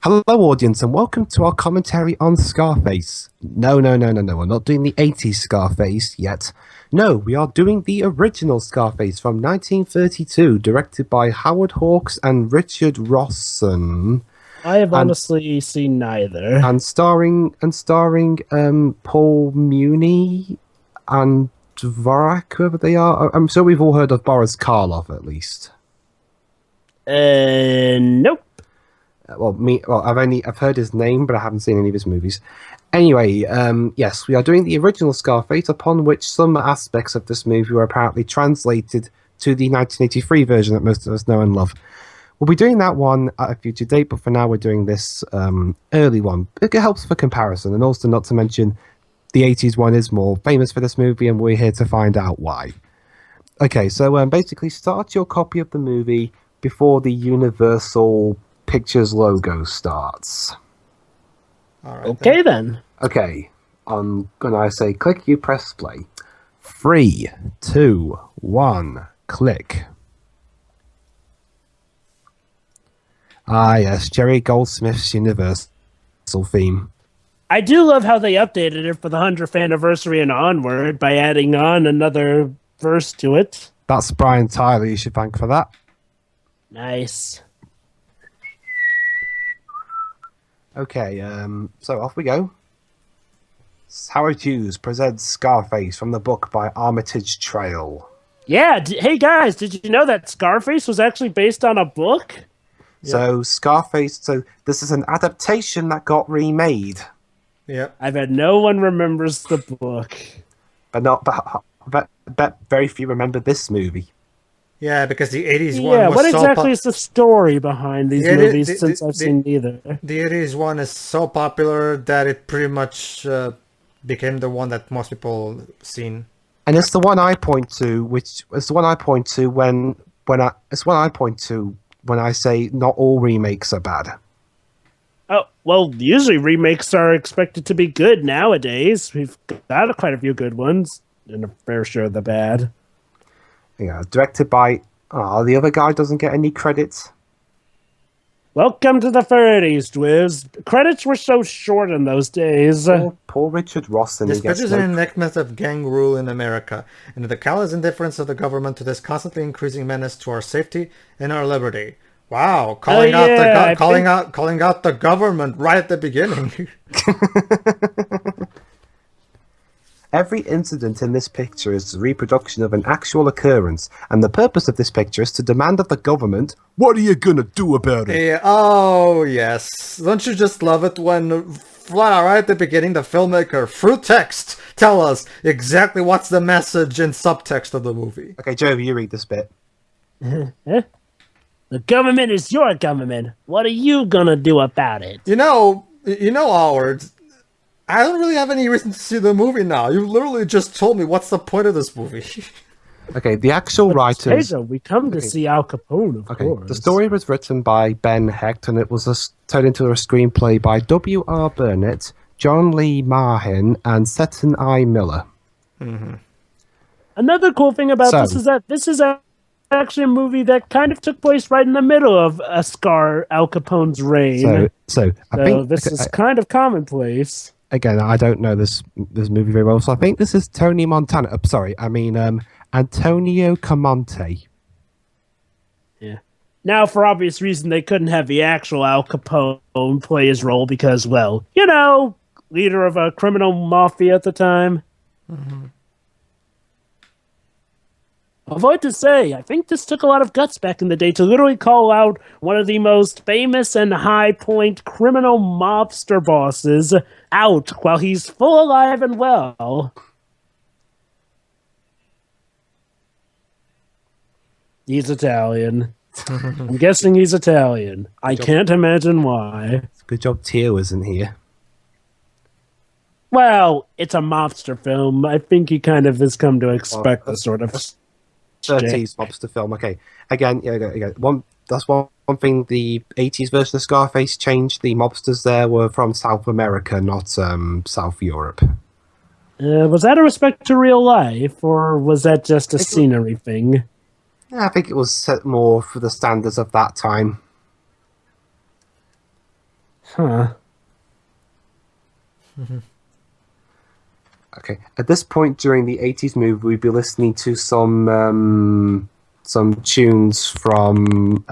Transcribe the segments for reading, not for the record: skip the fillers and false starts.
Hello, audience, and welcome to our commentary on Scarface. No, no, no, no, no. We're not doing the 80s Scarface yet. No, we are doing the original Scarface from 1932, directed by Howard Hawks and Richard Rawson, I have and honestly seen neither. starring Paul Muni and Dvorak, whoever they are. I'm sure we've all heard of Boris Karloff, at least. Nope. I've heard his name, but I haven't seen any of his movies. Anyway, yes, we are doing the original Scarface, upon which some aspects of this movie were apparently translated to the 1983 version that most of us know and love. We'll be doing that one at a future date, but for now we're doing this early one. It helps for comparison, and also not to mention the 80s one is more famous for this movie, and we're here to find out why. Okay, so basically start your copy of the movie before the Universal Pictures logo starts. All right. Okay then. Okay, when I say click, you press play. 3, 2, 1, click. Ah, yes, Jerry Goldsmith's Universal theme. I do love how they updated it for the 100th anniversary and onward by adding on another verse to it. That's Brian Tyler, you should thank for that. Nice. Okay, so off we go. Howard Hughes presents Scarface from the book by Armitage Trail. Yeah, hey guys, did you know that Scarface was actually based on a book? So Scarface, so this is an adaptation that got remade. Yep. I bet no one remembers the book. But very few remember this movie. Yeah, because the 80s one Yeah, was what so exactly is the story behind these movies since I've seen neither? The 80s one is so popular that it pretty much became the one that most people seen. And it's the one I point to, when I say not all remakes are bad. Oh, well, usually remakes are expected to be good nowadays. We've got quite a few good ones, and a fair share of the bad. Yeah, directed by... Oh, the other guy doesn't get any credits. Welcome to the 30s, Dwiz. Credits were so short in those days. Poor Richard Rawson. This pictures an enactment of gang rule in America, and the callous indifference of the government to this constantly increasing menace to our safety and our liberty. Wow, calling out the government right at the beginning. Every incident in this picture is a reproduction of an actual occurrence, and the purpose of this picture is to demand of the government, what are you gonna do about it? Yeah, oh, yes. Don't you just love it when, right at the beginning, the filmmaker, through text, tell us exactly what's the message and subtext of the movie? Okay, Joe, you read this bit. The government is your government. What are you gonna do about it? You know, Howard, I don't really have any reason to see the movie now. You literally just told me what's the point of this movie. Okay, the actual writers... Pedro, we come to see Al Capone, of course. The story was written by Ben Hecht, and it was turned into a screenplay by W.R. Burnett, John Lee Mahin, and Seton I. Miller. Mm-hmm. Another cool thing about this is that this is actually a movie that kind of took place right in the middle of Al Capone's reign. I think this is kind of commonplace. Again, I don't know this movie very well, so I think this is Tony Montana. Antonio Camonte. Yeah. Now, for obvious reason, they couldn't have the actual Al Capone play his role because, well, you know, leader of a criminal mafia at the time. Mm-hmm. Although I have to say, I think this took a lot of guts back in the day to literally call out one of the most famous and high-point criminal mobster bosses out while he's full alive and well. He's Italian. I'm guessing he's Italian. I can't imagine why. Good job Tio isn't here. Well, it's a mobster film. I think he kind of has come to expect the sort of 30s mobster film. Okay, again, that's one thing. The 80s version of Scarface changed. The mobsters there were from South America, not South Europe. Was that a respect to real life, or was that just a scenery thing? I think it was set more for the standards of that time. Huh. Okay. At this point during the 80s movie, we'd be listening to some tunes from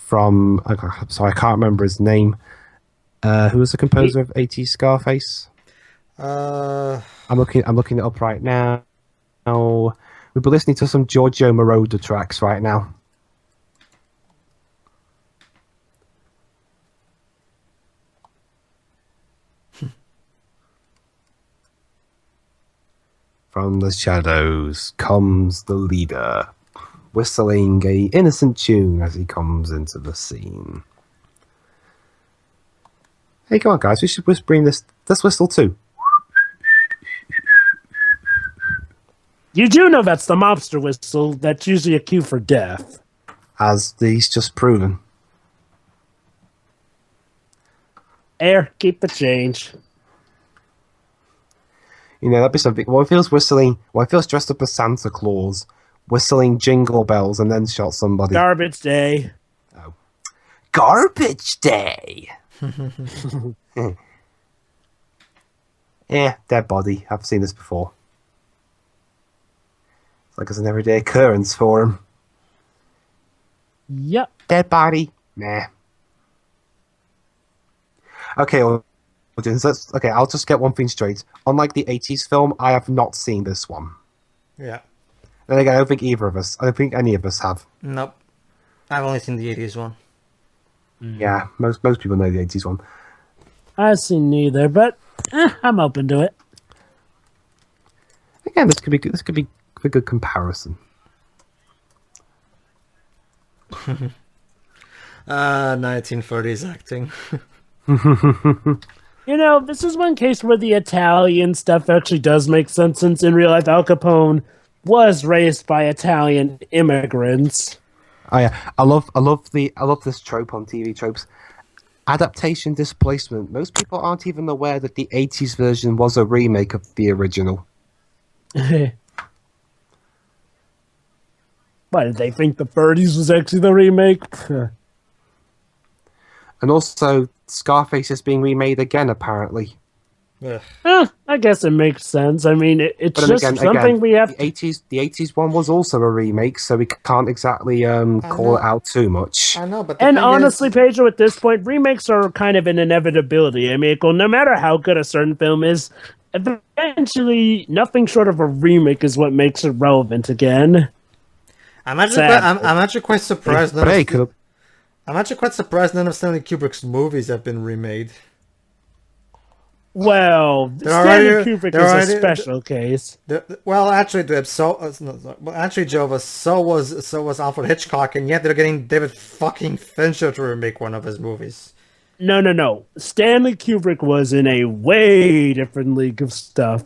sorry, I can't remember his name. Who was the composer of 80s Scarface? I'm looking it up right now. We'll be listening to some Giorgio Moroder tracks right now. From the shadows comes the leader, whistling a innocent tune as he comes into the scene. Hey, come on, guys! We should bring this whistle too. You do know that's the mobster whistle. That's usually a cue for death. As he's just proven. Air, keep the change. You know, that'd be something. What if he was whistling? What if he was dressed up as Santa Claus, whistling jingle bells, and then shot somebody? Garbage day. Oh. Garbage day! Yeah, dead body. I've seen this before. It's like it's an everyday occurrence for him. Yep. Dead body. Nah. Okay, audience, okay, I'll just get one thing straight. Unlike the 80s film, I have not seen this one. Yeah. And again, I don't think either of us. I don't think any of us have. Nope. I've only seen the 80s one. Yeah, most people know the 80s one. I've seen neither, but I'm open to it. Again, this could be a good comparison. 1930s acting. You know, this is one case where the Italian stuff actually does make sense, since in real life Al Capone was raised by Italian immigrants. Oh yeah, I love this trope on TV tropes. Adaptation displacement. Most people aren't even aware that the 80s version was a remake of the original. Why did they think the 30s was actually the remake? And also, Scarface is being remade again, apparently. I guess it makes sense. I mean, it's But just again, something we have. The 80s one was also a remake, so we can't exactly call it out too much. I know, but And honestly, Pedro, at this point, remakes are kind of an inevitability. I mean, no matter how good a certain film is, eventually, nothing short of a remake is what makes it relevant again. I'm actually quite surprised. I'm actually quite surprised none of Stanley Kubrick's movies have been remade. Well, Stanley Kubrick is a special case. Well, actually, Jova, so was Alfred Hitchcock, and yet they're getting David fucking Fincher to remake one of his movies. No. Stanley Kubrick was in a way different league of stuff.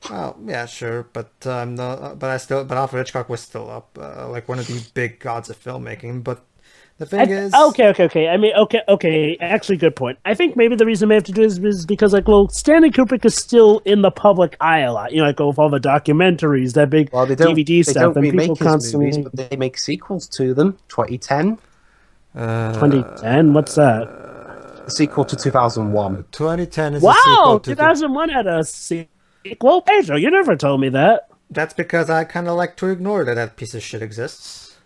Oh yeah, sure, but Alfred Hitchcock was still up, like one of the big gods of filmmaking. But the thing is, okay. I mean, okay. Actually, good point. I think maybe the reason we have to do this is because, Stanley Kubrick is still in the public eye a lot. You know, with all the documentaries, that big DVD stuff, and people constantly movies, but they make sequels to them. 2010. 2010. What's that? The sequel to 2001. 2010 is wow. a sequel to 2001 had a sequel. Pedro, you never told me that. That's because I kind of like to ignore that piece of shit exists.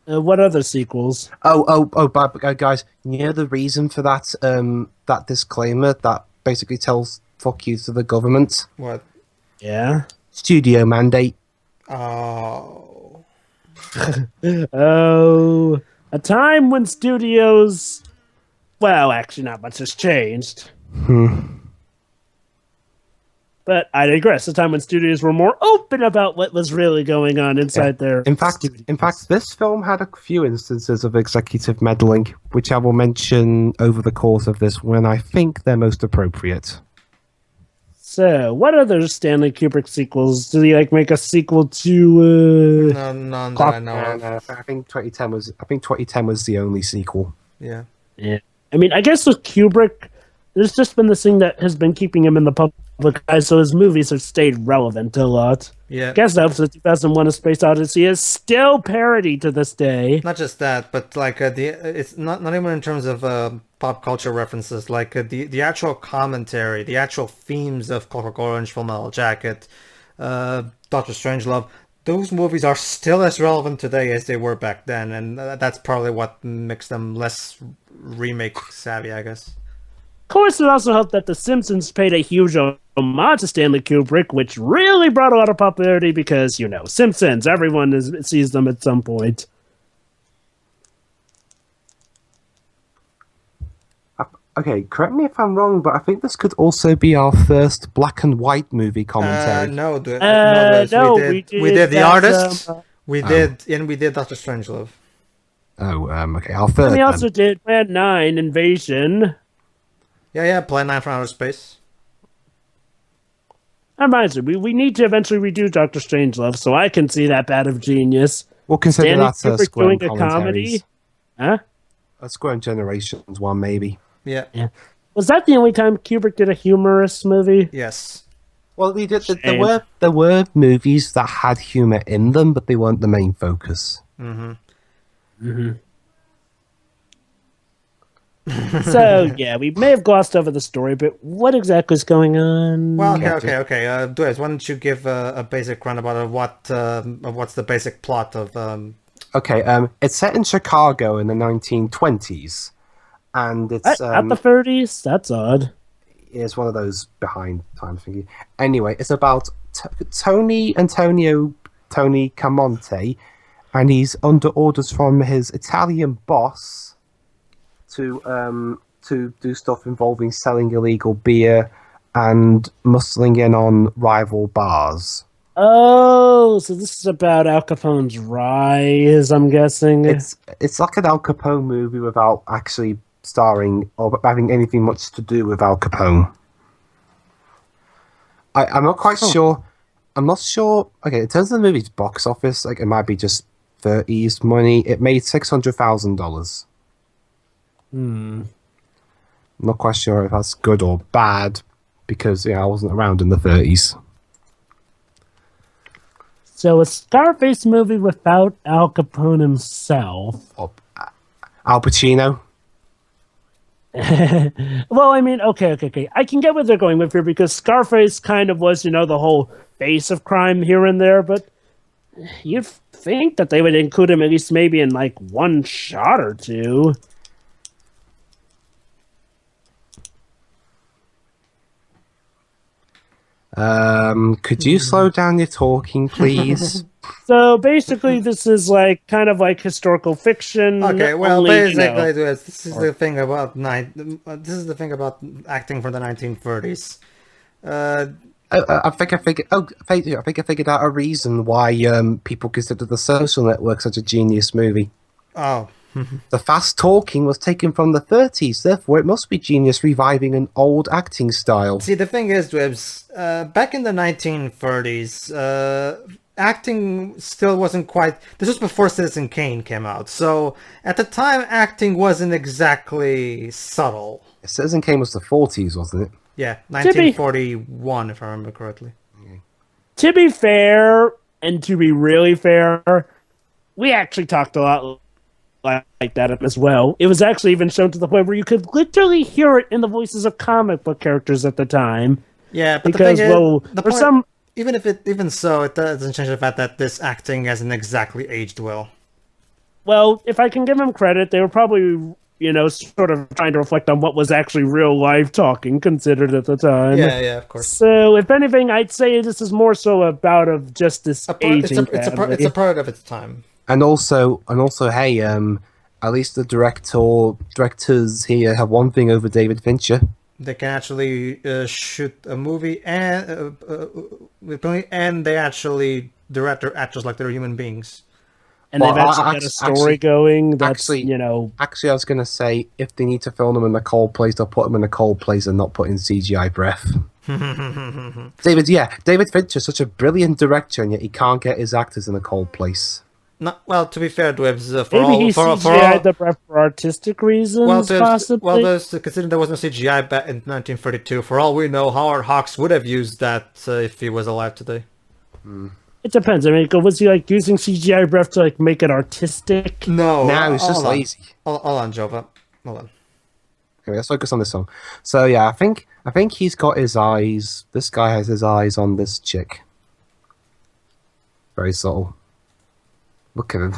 What other sequels? Guys, you know the reason for that that disclaimer that basically tells fuck you to the government? What? Yeah. Studio mandate. Oh. Oh. A time when studios... Well, actually not much has changed. But I digress. A time when studios were more open about what was really going on inside their In fact, this film had a few instances of executive meddling, which I will mention over the course of this when I think they're most appropriate. So, what other Stanley Kubrick sequels? Did he make a sequel to? None that I know of. I think 2010 was. I think 2010 was the only sequel. Yeah. I mean, I guess with Kubrick, there's just been this thing that has been keeping him in the public eye, so his movies have stayed relevant a lot. Yeah. Guess that the 2001: A Space Odyssey is still parody to this day. Not just that, but like it's not even in terms of pop culture references. Like the actual commentary, the actual themes of Clockwork Orange, Full Metal Jacket, Doctor Strangelove. Those movies are still as relevant today as they were back then, and that's probably what makes them less remake savvy, I guess. Of course, it also helped that The Simpsons paid a huge homage to Stanley Kubrick, which really brought a lot of popularity because, Simpsons, everyone sees them at some point. Okay, correct me if I'm wrong, but I think this could also be our first black and white movie commentary. No, we did The Artist, we did Doctor Strangelove. Okay, our third. And we also did Plan 9, Invasion. Yeah, Plan 9 from Outer Space. That reminds me, we need to eventually redo Doctor Strangelove, so I can see that bad of genius. We'll consider Stanley that Kubrick Square doing a comedy. Huh? A Square Generations one, maybe. Yeah. Was that the only time Kubrick did a humorous movie? Yes. Well, he did. There were movies that had humor in them, but they weren't the main focus. So, yeah, we may have glossed over the story, but what exactly is going on? Well, okay. Duez, why don't you give a basic runabout of what's the basic plot of... Okay, it's set in Chicago in the 1920s, and it's... At the 30s? That's odd. It's one of those behind time thingy. Anyway, it's about Tony Camonte, and he's under orders from his Italian boss to do stuff involving selling illegal beer and muscling in on rival bars. Oh, so this is about Al Capone's rise, I'm guessing. It's like an Al Capone movie without actually starring or having anything much to do with Al Capone. I'm not quite sure. I'm not sure. Okay, in terms of the movie's box office, like it might be just 30s money. It made $600,000. I'm not quite sure if that's good or bad because I wasn't around in the 30s. So a Scarface movie without Al Capone himself. Al Pacino. Well, I mean, okay. I can get what they're going with here because Scarface kind of was, the whole face of crime here and there, but you'd think that they would include him at least maybe in like one shot or two. Could you slow down your talking, please? So basically, this is kind of like historical fiction. Okay, well, basically, this is the thing about acting from the 1930s. I think I figured out a reason why people consider The Social Network such a genius movie. Oh. The fast talking was taken from the 30s, therefore it must be genius reviving an old acting style. See, the thing is, back in the 1930s, acting still wasn't quite... This was before Citizen Kane came out, so at the time, acting wasn't exactly subtle. Citizen Kane was the 40s, wasn't it? Yeah, 1941, if I remember correctly. To be fair, and to be really fair, we actually talked a lot like that as well. It was actually even shown to the point where you could literally hear it in the voices of comic book characters at the time. Yeah, but because, even so, it doesn't change the fact that this acting hasn't exactly aged well. Well, if I can give them credit, they were probably, sort of trying to reflect on what was actually real life talking considered at the time. Yeah, of course. So, if anything, I'd say this is more so about of just this aging. It's a product of its time. And also, hey, at least the directors here have one thing over David Fincher. They can actually shoot a movie and they actually direct their actors like they're human beings. And they've actually got a story going that's, Actually, I was going to say, if they need to film them in a cold place, they'll put them in a cold place and not put in CGI breath. David Fincher's such a brilliant director, and yet he can't get his actors in a cold place. Well, to be fair, Dwebs, for artistic reasons, possibly. Considering there was no CGI back in 1932, for all we know, Howard Hawks would have used that if he was alive today. It depends. I mean, was he like using CGI breath to like make it artistic? No, it's just lazy. Hold on, Jova. Hold on. Okay, let's focus on this song. So yeah, I think he's got his eyes. This guy has his eyes on this chick. Very subtle. Look at him.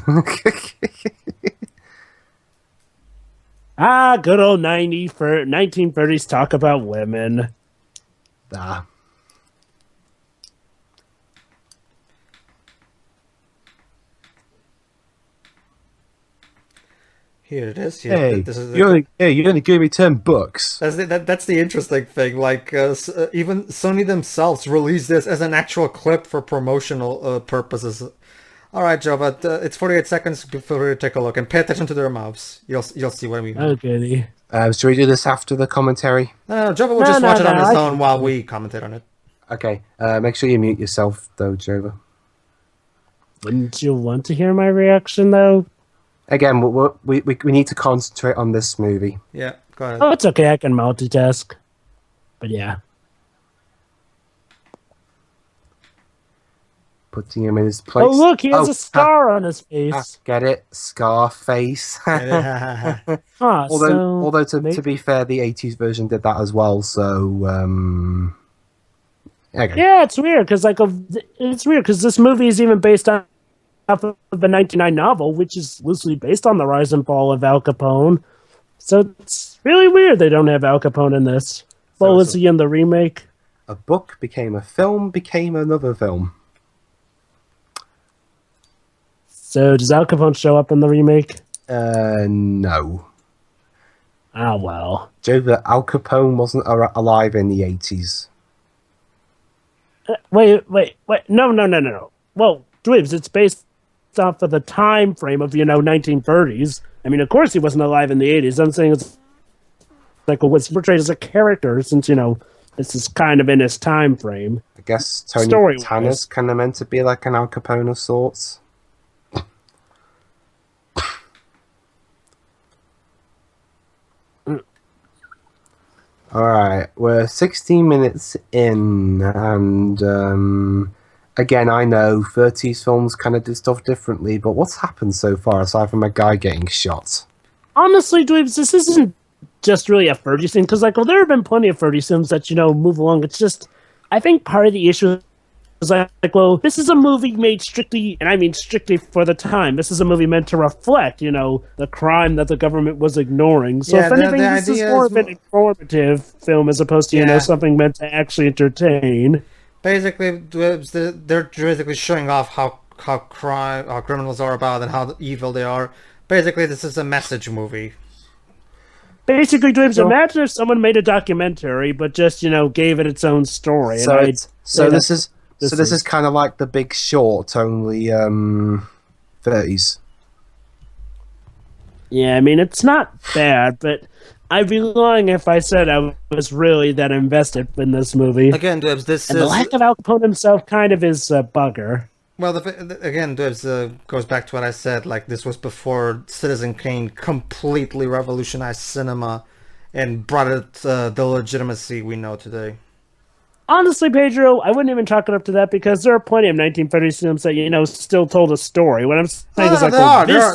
Good old 1930s talk about women. Ah. Here it is. Yeah, Hey, this is you only give me 10 bucks. that's the interesting thing. Like, even Sony themselves released this as an actual clip for promotional purposes. All right, Joe, but it's 48 seconds before you take a look and pay attention to their mouths. You'll see what I mean. Okay. Should we do this after the commentary? No, Jova will just watch it on his own while we commentate on it. Okay. Make sure you mute yourself, though, Jova. Wouldn't you want to hear my reaction, though? Again, we need to concentrate on this movie. Yeah, go ahead. Oh, it's okay. I can multitask. But yeah. Putting him in his place. Oh, look, he has a scar on his face. Get it? Scarface. Although to be fair, the 80s version did that as well, so... Okay. Yeah, it's weird, because this movie is even based off of the 1999 novel, which is loosely based on the rise and fall of Al Capone. So it's really weird they don't have Al Capone in this. Well, was he in the remake? A book became a film, became another film. So does Al Capone show up in the remake? No. Ah, well. Joe, Al Capone wasn't alive in the 80s. Wait. No. Well, Dweebs, it's based off of the time frame of, 1930s. I mean, of course he wasn't alive in the 80s. I'm saying it's like was portrayed as a character since, this is kind of in his time frame. I guess Tony Montana's kind of meant to be like an Al Capone of sorts. Alright, we're 16 minutes in, and again, I know 30s films kind of do stuff differently, but what's happened so far aside from a guy getting shot? Honestly, Dweebs, this isn't just really a 30s thing, because there have been plenty of 30s films that, move along. It's just, I think part of the issue is this is a movie made strictly, and I mean strictly for the time. This is a movie meant to reflect, the crime that the government was ignoring. So if anything, this is more of an informative film as opposed to, something meant to actually entertain. Basically, they're basically showing off how criminals are about and how evil they are. Basically, this is a message movie. Basically, Dweebs, imagine if someone made a documentary, but just, gave it its own story. This is kind of like The Big Short, only 30s. Yeah, I mean, it's not bad, but I'd be lying if I said I was really that invested in this movie. Again, Dweebs, the lack of Al Capone himself kind of is a bugger. Well, again, Dweebs, goes back to what I said. Like, this was before Citizen Kane completely revolutionized cinema and brought it the legitimacy we know today. Honestly, Pedro, I wouldn't even chalk it up to that because there are plenty of 1930s films that, still told a story. What I'm saying is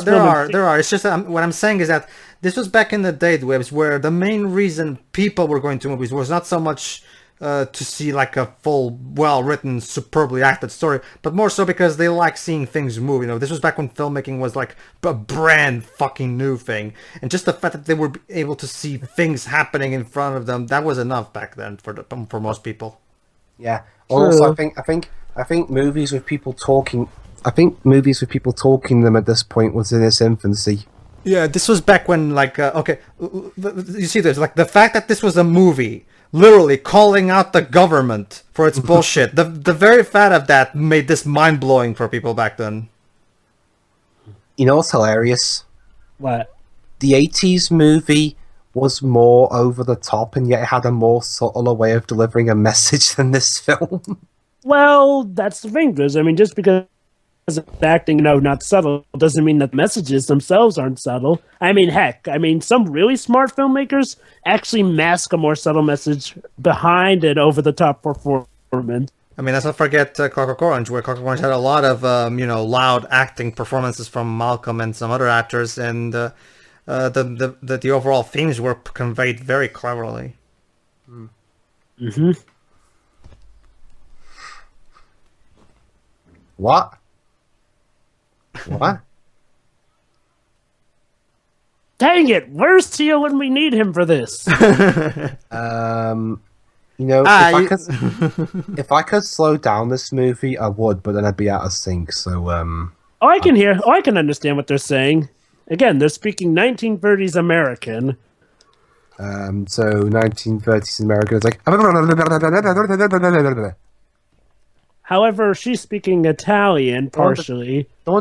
there are. It's just that what I'm saying is that this was back in the day, Dweebs, where the main reason people were going to movies was not so much to see like a full, well-written, superbly acted story, but more so because they like seeing things move. This was back when filmmaking was like a brand fucking new thing, and just the fact that they were able to see things happening in front of them, that was enough back then for most people. Yeah. Also, I think movies with people talking. I think movies with people talking them at this point was in its infancy. Yeah, this was back when, you see, there's the fact that this was a movie, literally calling out the government for its bullshit. The very fact of that made this mind blowing for people back then. You know what's hilarious? What? The 80s movie was more over the top, and yet it had a more subtler way of delivering a message than this film. Well, that's the thing, Grizz. I mean, just because the acting, not subtle, doesn't mean that messages themselves aren't subtle. I mean, heck, some really smart filmmakers actually mask a more subtle message behind an over-the-top performance. I mean, let's not forget Clockwork Orange, where Clockwork Orange had a lot of, loud acting performances from Malcolm and some other actors, and the overall themes were conveyed very cleverly. Mm-hmm. What? What? Dang it! Where's Tio when we need him for this? If I could slow down this movie, I would, but then I'd be out of sync. So, Oh, I can hear. Oh, I can understand what they're saying. Again, they're speaking 1930s American. So 1930s American is like. However, she's speaking Italian partially. No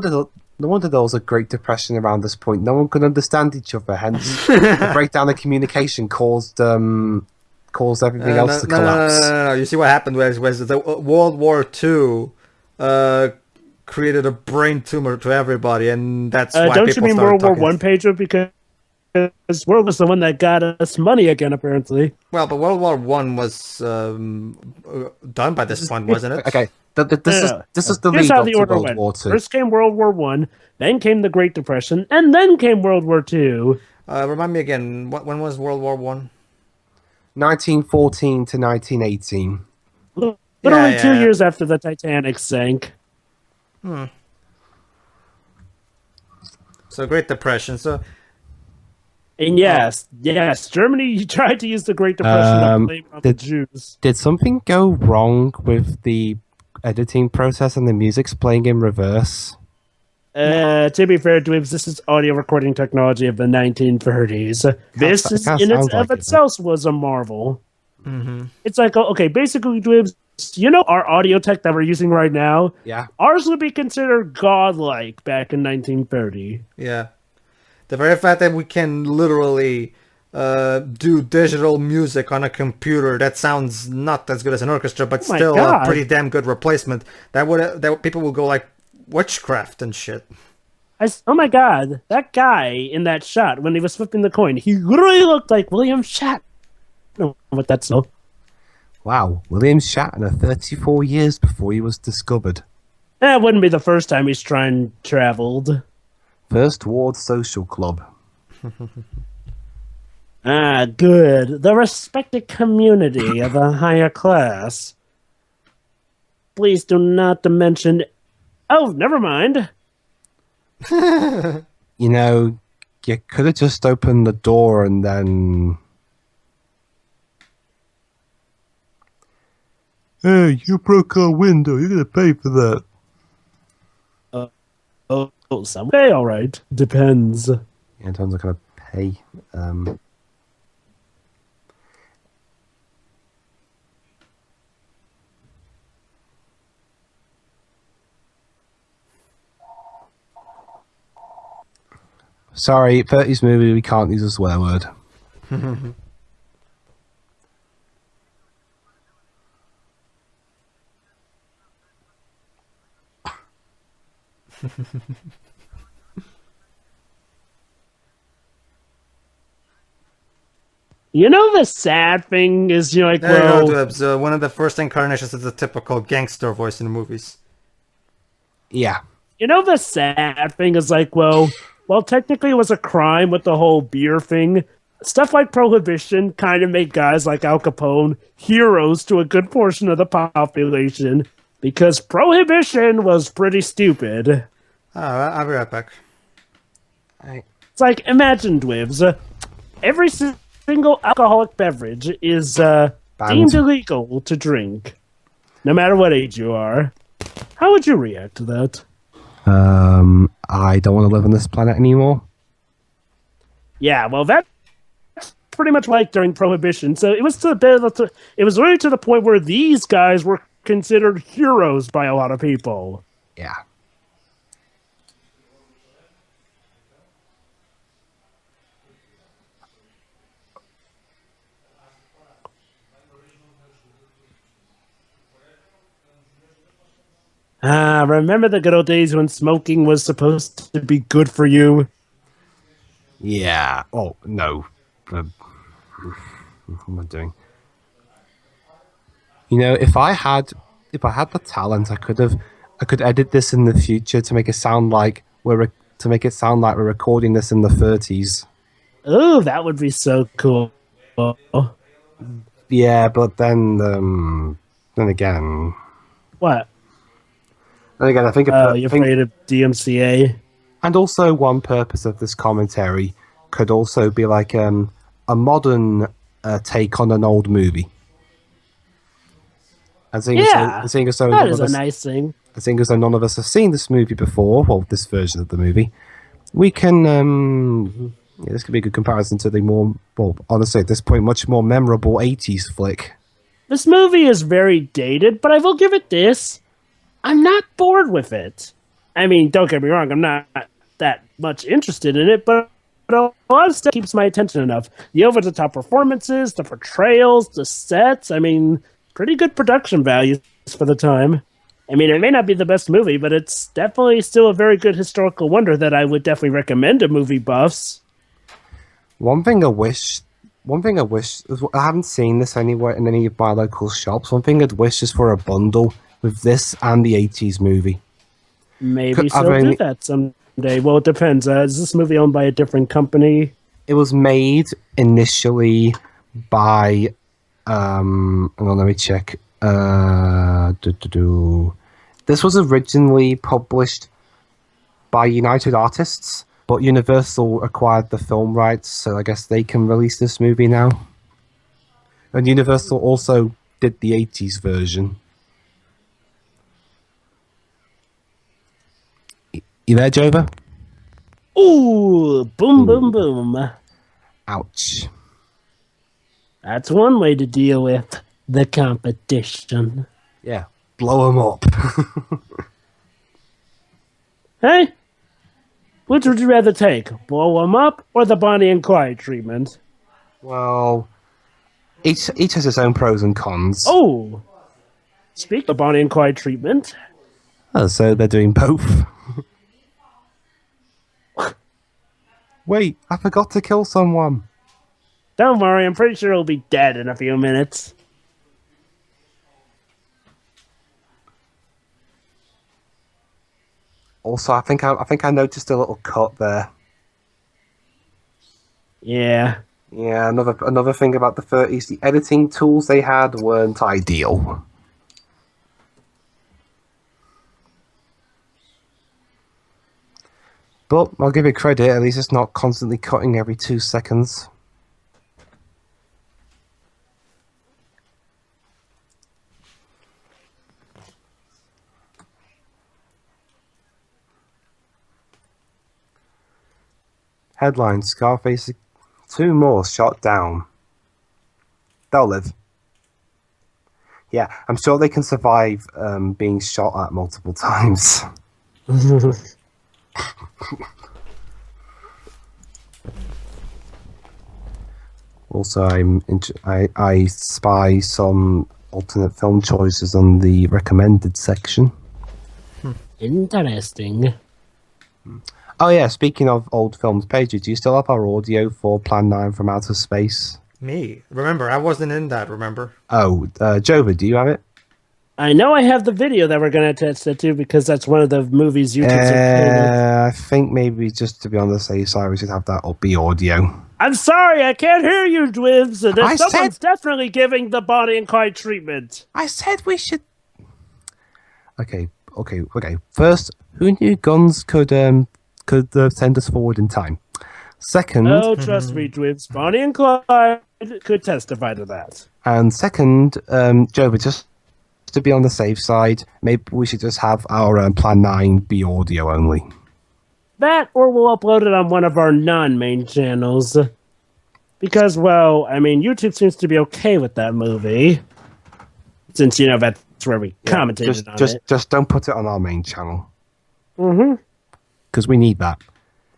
wonder there was a Great Depression around this point. No one could understand each other. Hence, the breakdown of communication caused everything else to collapse. No. You see what happened was the World War II created a brain tumor to everybody, and that's why don't people you mean started World War talking. One, Pedro? Because World was the one that got us money again, apparently. Well, but World War One was done by this point, wasn't it? Okay, this is the Here's lead how up the to order World went. War II. First came World War One, then came the Great Depression, and then came World War Two. Remind me again. When was World War One? 1914 to 1918. Literally 2 years after the Titanic sank. So Great Depression. So. And yes, Germany tried to use the Great Depression to blame on the Jews. Did something go wrong with the editing process and the music's playing in reverse? To be fair, Dweebs, this is audio recording technology of the 1930s. This is in itself was a marvel. Mm-hmm. It's like, okay, basically, Dweebs, our audio tech that we're using right now? Yeah. Ours would be considered godlike back in 1930. Yeah. The very fact that we can literally do digital music on a computer that sounds not as good as an orchestra, but still a pretty damn good replacement. That people will go like witchcraft and shit. Oh my god, that guy in that shot when he was flipping the coin, he literally looked like William Shatner. No, what that's so. Wow, William Shatner, 34 years before he was discovered. That wouldn't be the first time he's traveled. First Ward Social Club. Good. The respected community of a higher class. Please do not mention... Oh, never mind. You could have just opened the door and then... Hey, you broke our window. You're going to pay for that. Someday, all right. Depends. Yeah, in terms of kind of pay. Sorry, 30s movie, we can't use a swear word. The sad thing is, one of the first incarnations of the typical gangster voice in the movies. Yeah. The sad thing is technically it was a crime with the whole beer thing. Stuff like Prohibition kind of made guys like Al Capone heroes to a good portion of the population because Prohibition was pretty stupid. I'll be right back. It's like, imagine, Dwibs, every single alcoholic beverage is deemed illegal to drink, no matter what age you are. How would you react to that? I don't want to live on this planet anymore. Yeah, well, that's pretty much like during Prohibition. So it was really to the point where these guys were considered heroes by a lot of people. Yeah. Remember the good old days when smoking was supposed to be good for you? Yeah. Oh, no. What am I doing? If if I had the talent, I could edit this in the future to make it sound like we're recording this in the 30s. Oh, that would be so cool. Yeah, but then again, What? I think You're afraid of DMCA? and also one purpose of this commentary could also be like a modern take on an old movie. Seeing as though that is a nice thing. Seeing as though none of us have seen this movie before, well, this version of the movie, we can. This could be a good comparison to the more, well, honestly, at this point, much more memorable 80s flick. This movie is very dated, but I will give it this. I'm not bored with it. I mean, don't get me wrong, I'm not that much interested in it, but a lot of stuff keeps my attention enough. The over-the-top performances, the portrayals, the sets, I mean, pretty good production values for the time. I mean, it may not be the best movie, but it's definitely still a very good historical wonder that I would definitely recommend to movie buffs. One thing I wish, I haven't seen this anywhere in any of my local shops. One thing I'd wish is for a bundle with this and the 80s movie. Maybe they'll do that someday. Well, it depends. Is this movie owned by a different company? It was made initially by, hang on, let me check. This was originally published by United Artists, but Universal acquired the film rights, so I guess they can release this movie now. And Universal also did the 80s version. You there, Jova? Ooh, boom, boom, boom. Ouch. That's one way to deal with the competition. Yeah, blow them up. Hey, which would you rather take? Blow them up or the Bonnie and Clyde treatment? Well, each has its own pros and cons. Oh, speak of Bonnie and Clyde treatment. Oh, so they're doing both. Wait, I forgot to kill someone. Don't worry, I'm pretty sure he'll be dead in a few minutes. Also, I think I noticed a little cut there. Yeah. Yeah, another thing about the 30s, the editing tools they had weren't ideal. But I'll give it credit, at least it's not constantly cutting every 2 seconds. Headline, Scarface, 2 more shot down. They'll live. Yeah, I'm sure they can survive being shot at multiple times. Also, I spy some alternate film choices on the recommended section. Interesting. Oh yeah, speaking of old films, Paige, do you still have our audio for Plan 9 from Outer Space? Me? Remember, I wasn't in that, remember? Oh, Jova, do you have it? I know I have the video that we're going to attach that to because that's one of the movies YouTube's I think maybe just to be on the safe side, we should have that be audio. I'm sorry, I can't hear you, Dwibs. Someone's definitely giving the Bonnie and Clyde treatment. I said we should... Okay. First, who knew guns could send us forward in time? Second... Oh, trust me, Dwibs. Bonnie and Clyde could testify to that. And second, Jova, just to be on the safe side, maybe we should just have our Plan 9 be audio only. That, or we'll upload it on one of our non-main channels. Because, well, I mean, YouTube seems to be okay with that movie. Since, you know, that's where we commented on it. Just don't put it on our main channel. Mm-hmm. Because we need that.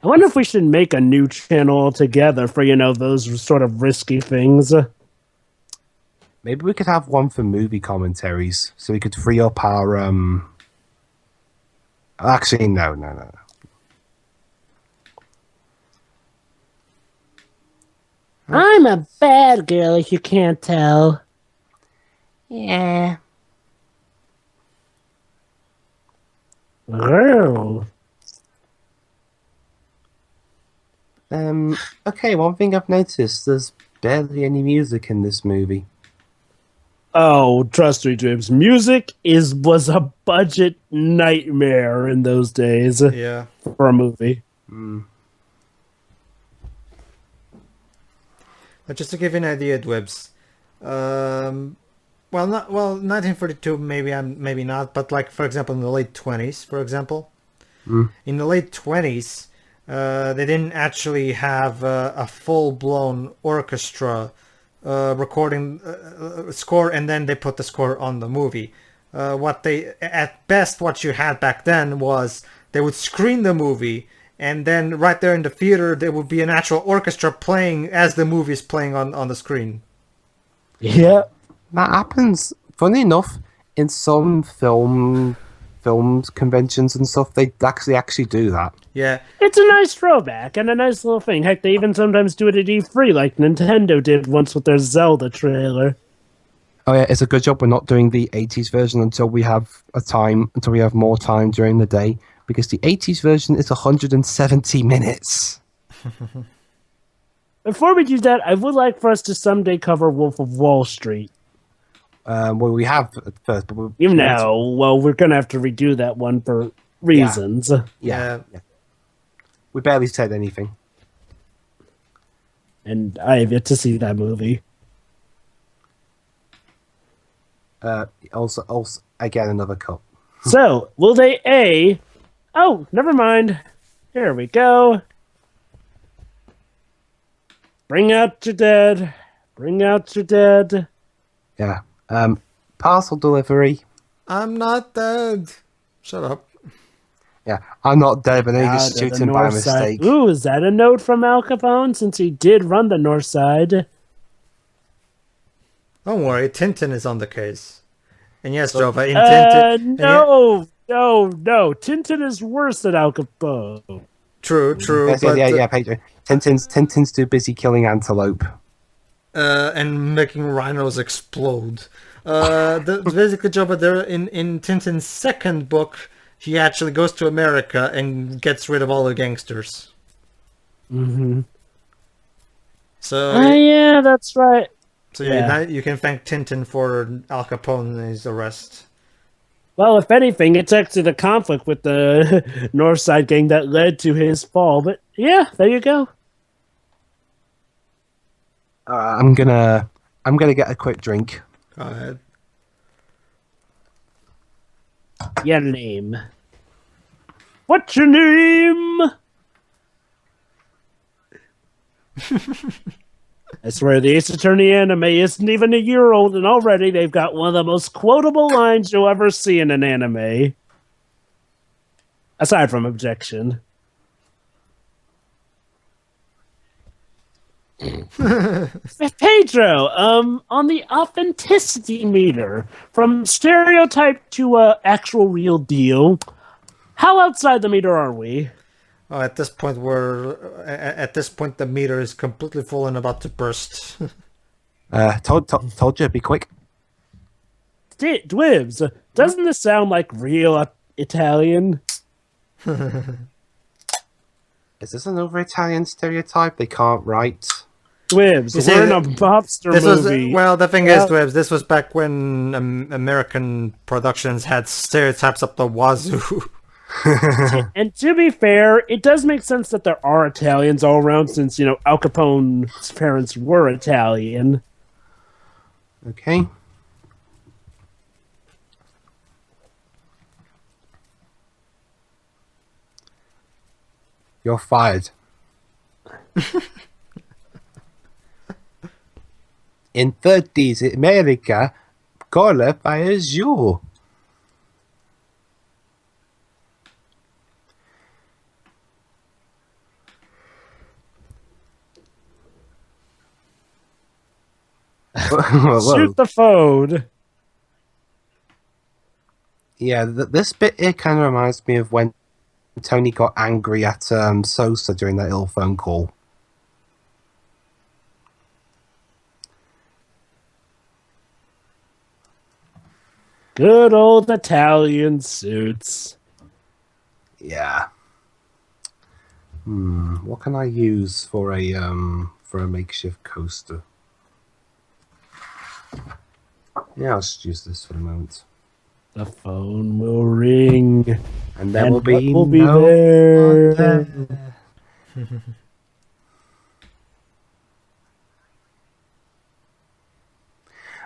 I wonder if we should make a new channel altogether for, you know, those sort of risky things. Maybe we could have one for movie commentaries, so we could free up our, Actually, no. I'm a bad girl, if you can't tell. Yeah. Oh. Okay, one thing I've noticed, there's barely any music in this movie. Oh, trust me, James. Music was a budget nightmare in those days Yeah. for a movie. But just to give you an idea, Dwebs, 1942 maybe not, but like for example in the late 20s, for example, in the late 20s, they didn't actually have a full-blown orchestra recording score, and then they put the score on the movie. What you had back then was they would screen the movie, and then right there in the theater there would be an actual orchestra playing as the movie is playing on the screen. Yeah. That happens, funny enough, in some films, conventions and stuff, they actually do that. Yeah. It's a nice throwback and a nice little thing. Heck, they even sometimes do it at E3 like Nintendo did once with their Zelda trailer. Oh yeah, it's a good job we're not doing the 80s version until we have more time during the day, because the 80s version is 170 minutes. Before we do that, I would like for us to someday cover Wolf of Wall Street. Well, we have at first, but well, we're going to have to redo that one for reasons. Yeah. We barely said anything. And I have yet to see that movie. Also, again, another cut. So, will they Oh, never mind. Here we go. Bring out your dead. Bring out your dead. Yeah. Parcel delivery. I'm not dead. Shut up. Yeah, I'm not dead, but they just shoot him by mistake. Ooh, is that a note from Al Capone, since he did run the North Side? Don't worry, Tintin is on the case. And yes, Jova, in Tintin... No. Tintin is worse than Al Capone. True, yes, but... Yeah, Pedro. Tintin's too busy killing antelope. And making rhinos explode. Basically, Jova, there in Tintin's second book, he actually goes to America and gets rid of all the gangsters. Mm-hmm. So... yeah, that's right. So you can thank Tintin for Al Capone's arrest. Well, if anything, it's actually the conflict with the North Side gang that led to his fall. But yeah, there you go. I'm gonna get a quick drink. Go ahead. Your name. What's your name? I swear, the Ace Attorney anime isn't even a year old, and already they've got one of the most quotable lines you'll ever see in an anime. Aside from objection. Pedro, on the authenticity meter, from stereotype to actual real deal, how outside the meter are we? Oh, at this point, the meter is completely full and about to burst. Told you, be quick. Dwibs, doesn't this sound like real Italian? Is this another Italian stereotype? They can't write. Dwibs, we're in a mobster movie. The thing is, Dwibs, this was back when American productions had stereotypes up the wazoo. And to be fair, it does make sense that there are Italians all around, since, Al Capone's parents were Italian. Okay. You're fired. In 30s America, Karloff fires you. Shoot the phone. Yeah, this bit here kind of reminds me of when Tony got angry at Sosa during that little phone call. Good old Italian suits. Yeah. What can I use for a makeshift coaster? Yeah, I'll just use this for the moment. The phone will ring, And there will what be will be no there? one there.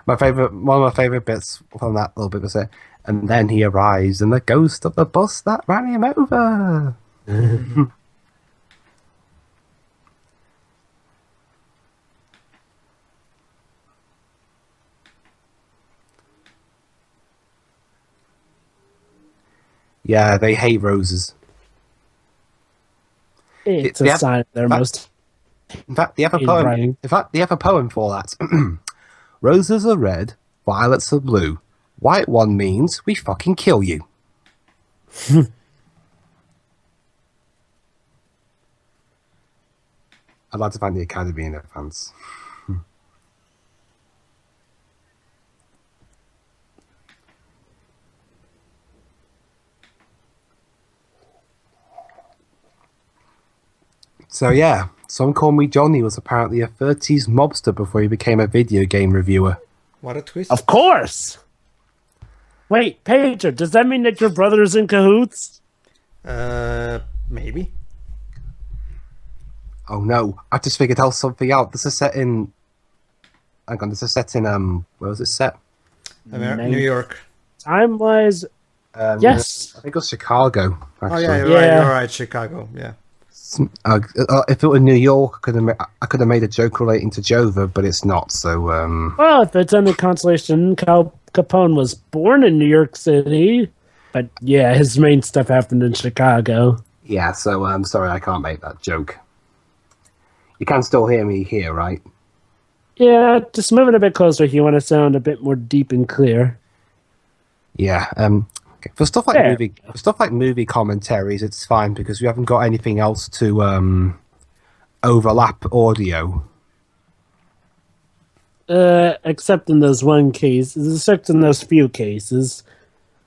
One of my favorite bits from that little bit was it, and then he arrives, and the ghost of the bus that ran him over. Yeah, they hate roses. It's They a have- sign of their most In fact, they have a hated poem. writing. In fact, they have a poem for that. Roses are red, violets are blue. White one means we fucking kill you. I'd like to thank the Academy in advance. So yeah, Some Call Me Johnny was apparently a 30s mobster before he became a video game reviewer. What a twist. Of course! Wait, Pager, does that mean that your brother's in cahoots? Maybe. Oh no, I just figured out something out. This is set in... Hang on, this is set in, where was it set? New York. Time-wise, yes. I think it was Chicago, actually. Oh yeah, you're right, Chicago, yeah. If it were New York, I could have made a joke relating to Jova, but it's not. So, Well, if it's under consolation, Capone was born in New York City, but yeah, his main stuff happened in Chicago. yeah. So, I'm sorry, I can't make that joke. You can still hear me here, right? Yeah, just move it a bit closer if you want to sound a bit more deep and clear. Yeah. Okay. For stuff like movie commentaries, it's fine because we haven't got anything else to overlap audio. Except in those few cases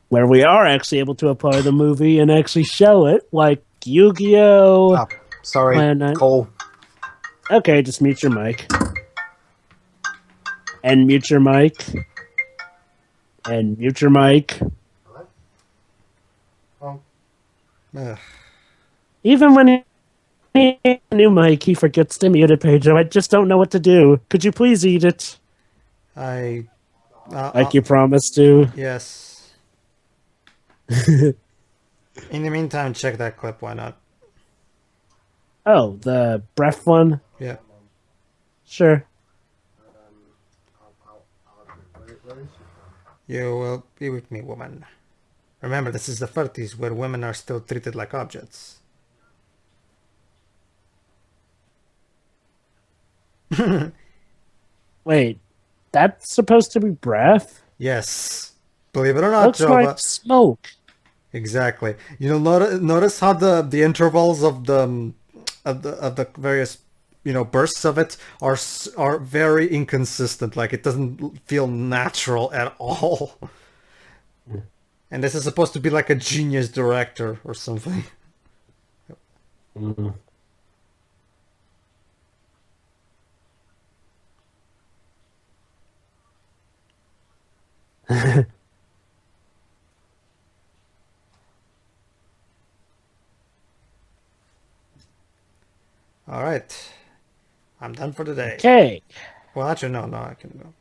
where we are actually able to apply the movie and actually show it, like Yu-Gi-Oh! Oh, sorry, Plan 9. Cole. Okay, just mute your mic. And mute your mic. And mute your mic. Ugh. Even when he has a new mic, he forgets to mute it, Pedro. I just don't know what to do. Could you please eat it? Like you promised to. Yes. In the meantime, check that clip. Why not? Oh, the breath one? Yeah. Sure. You will be with me, woman. Remember, this is the 30s where women are still treated like objects. Wait, that's supposed to be breath? Yes. Believe it or not, Looks Jova. like smoke. Exactly. You know, notice how the intervals of the various bursts of it are very inconsistent. Like it doesn't feel natural at all. And this is supposed to be like a genius director or something. Mm. All right. I'm done for the day. Okay. Well, actually, no, I can go.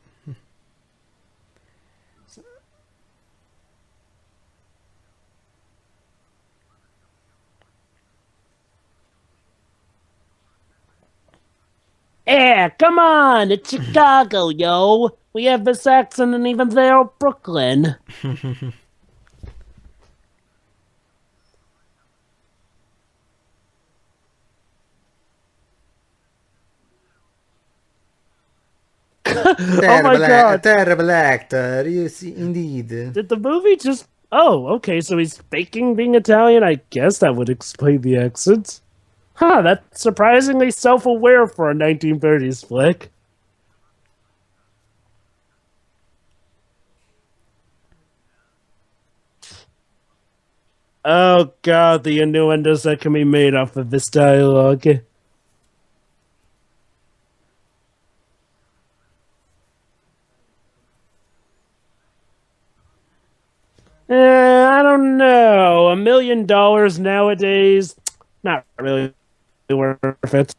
Yeah, come on, it's Chicago, yo. We have this accent and even there, Brooklyn. Oh my god. Terrible actor, you see, indeed. Did the movie just... Oh, okay, so he's faking being Italian? I guess that would explain the accent. Huh, that's surprisingly self-aware for a 1930s flick. Oh god, the innuendos that can be made off of this dialogue. I don't know. $1 million nowadays, not really worth it.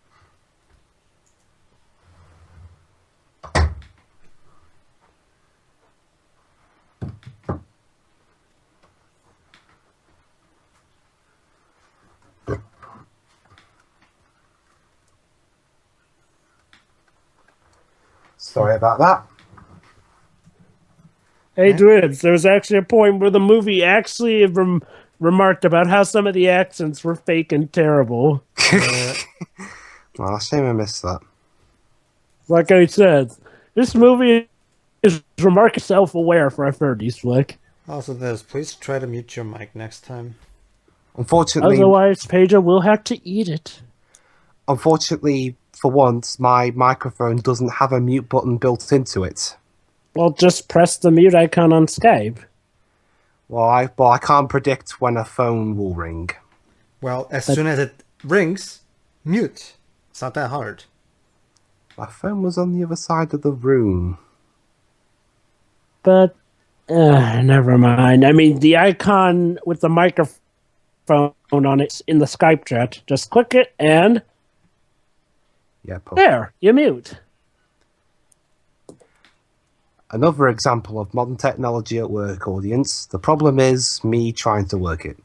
Sorry about that. Hey, Dribs, there was actually a point where the movie actually remarked about how some of the accents were fake and terrible. Well, shame I missed that. Like I said, this movie is remarkably self-aware for a 30s flick. Also, this, please try to mute your mic next time. Unfortunately, Otherwise, Pedro will have to eat it. Unfortunately, for once, my microphone doesn't have a mute button built into it. Well, just press the mute icon on Skype. Well, I can't predict when a phone will ring. Well, as soon as it rings, mute. It's not that hard. My phone was on the other side of the room. But, never mind. I mean, the icon with the microphone on it in the Skype chat. Just click it and... Yeah, there, you mute. Another example of modern technology at work, audience. The problem is me trying to work it.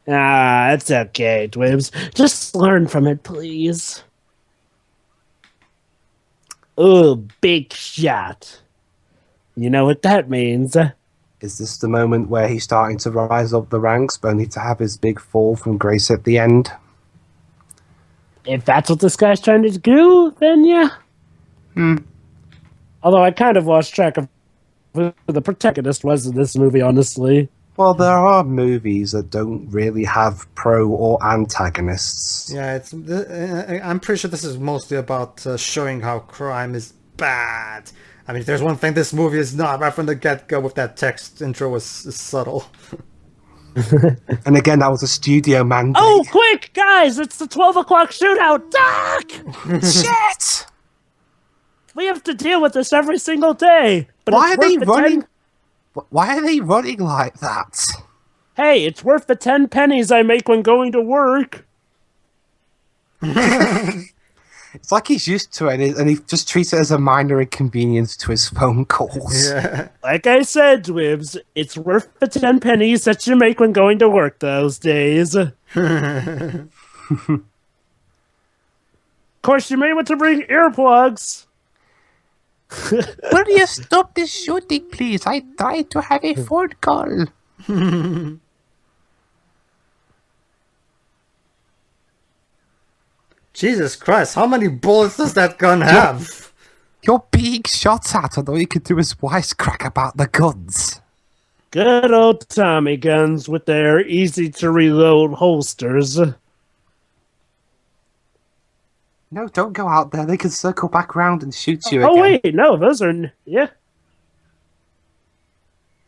Ah, it's okay, Dwibs. Just learn from it, please. Ooh, big shot. You know what that means. Is this the moment where he's starting to rise up the ranks, but only to have his big fall from grace at the end? If that's what this guy's trying to do, then yeah. Although I kind of lost track of who the protagonist was in this movie, honestly. Well, there are movies that don't really have pro or antagonists. Yeah, I'm pretty sure this is mostly about showing how crime is bad. I mean, if there's one thing this movie is not, right from the get-go with that text intro was subtle. And again, that was a studio mandate. Oh, quick, guys! It's the 12 o'clock shootout! Doc! Shit! We have to deal with this every single day. But Why are they the running? Why are they running like that? Hey, it's worth the 10 pennies I make when going to work. It's like he's used to it, and he just treats it as a minor inconvenience to his phone calls. Yeah. Like I said, Dwibs, it's worth the 10 pennies that you make when going to work those days. Of course, you may want to bring earplugs. Will you stop this shooting, please? I tried to have a phone call. Jesus Christ, how many bullets does that gun have? You're being shot at, and all you can do is wisecrack about the guns. Good old Tommy guns with their easy-to-reload holsters. No, don't go out there. They can circle back around and shoot you again. Oh, wait, no, those are... Yeah.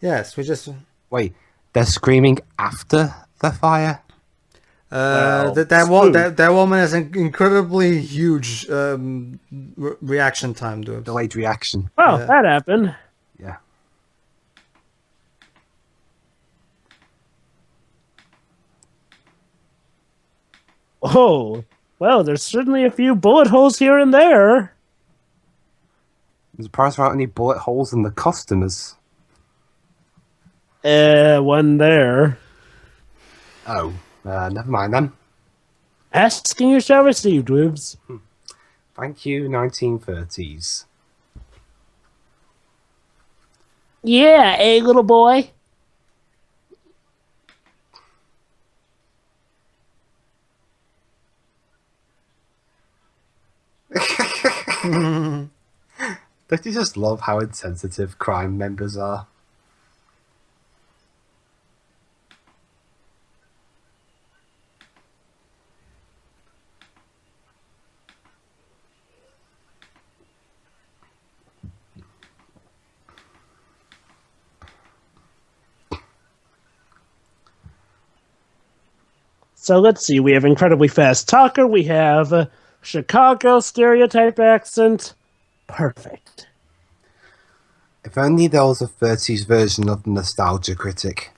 Yes, we just... Wait, they're screaming after the fire? That woman has an incredibly huge reaction time to it. Delayed reaction. Oh, Yeah. that happened. Yeah. Oh, well, there's certainly a few bullet holes here and there. I'm surprised there aren't any bullet holes in the customers. One there. Oh, never mind then. Asking you shall receive, Dwibs. Thank you, 1930s. Yeah, eh, little boy? Don't you just love how insensitive crime members are? So let's see. We have incredibly fast talker. We have Chicago stereotype accent. Perfect. If only there was a 30s version of the Nostalgia Critic.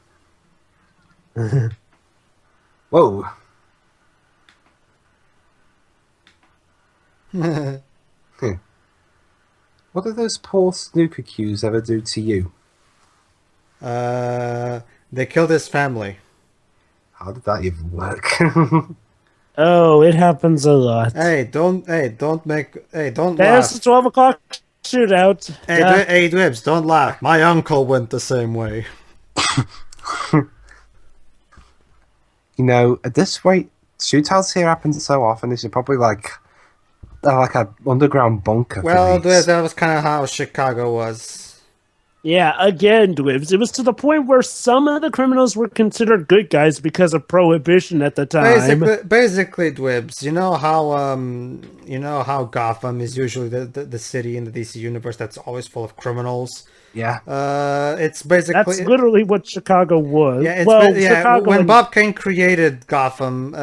Whoa. What did those poor snooker cues ever do to you? They killed his family. How did that even work? Oh, it happens a lot. Don't There's laugh. the 12 o'clock shootout. Hey, Dwibs, don't laugh. My uncle went the same way. You know, at this rate, shootouts here happen so often. This is probably like a underground bunker. Well, for these. that was kind of how Chicago was. Yeah, again, Dwibs. It was to the point where some of the criminals were considered good guys because of prohibition at the time. Basically, Dwibs. You know how Gotham is usually the city in the DC universe that's always full of criminals. Yeah. It's basically That's literally what Chicago was. Yeah, Chicago when and- Bob Kane created Gotham,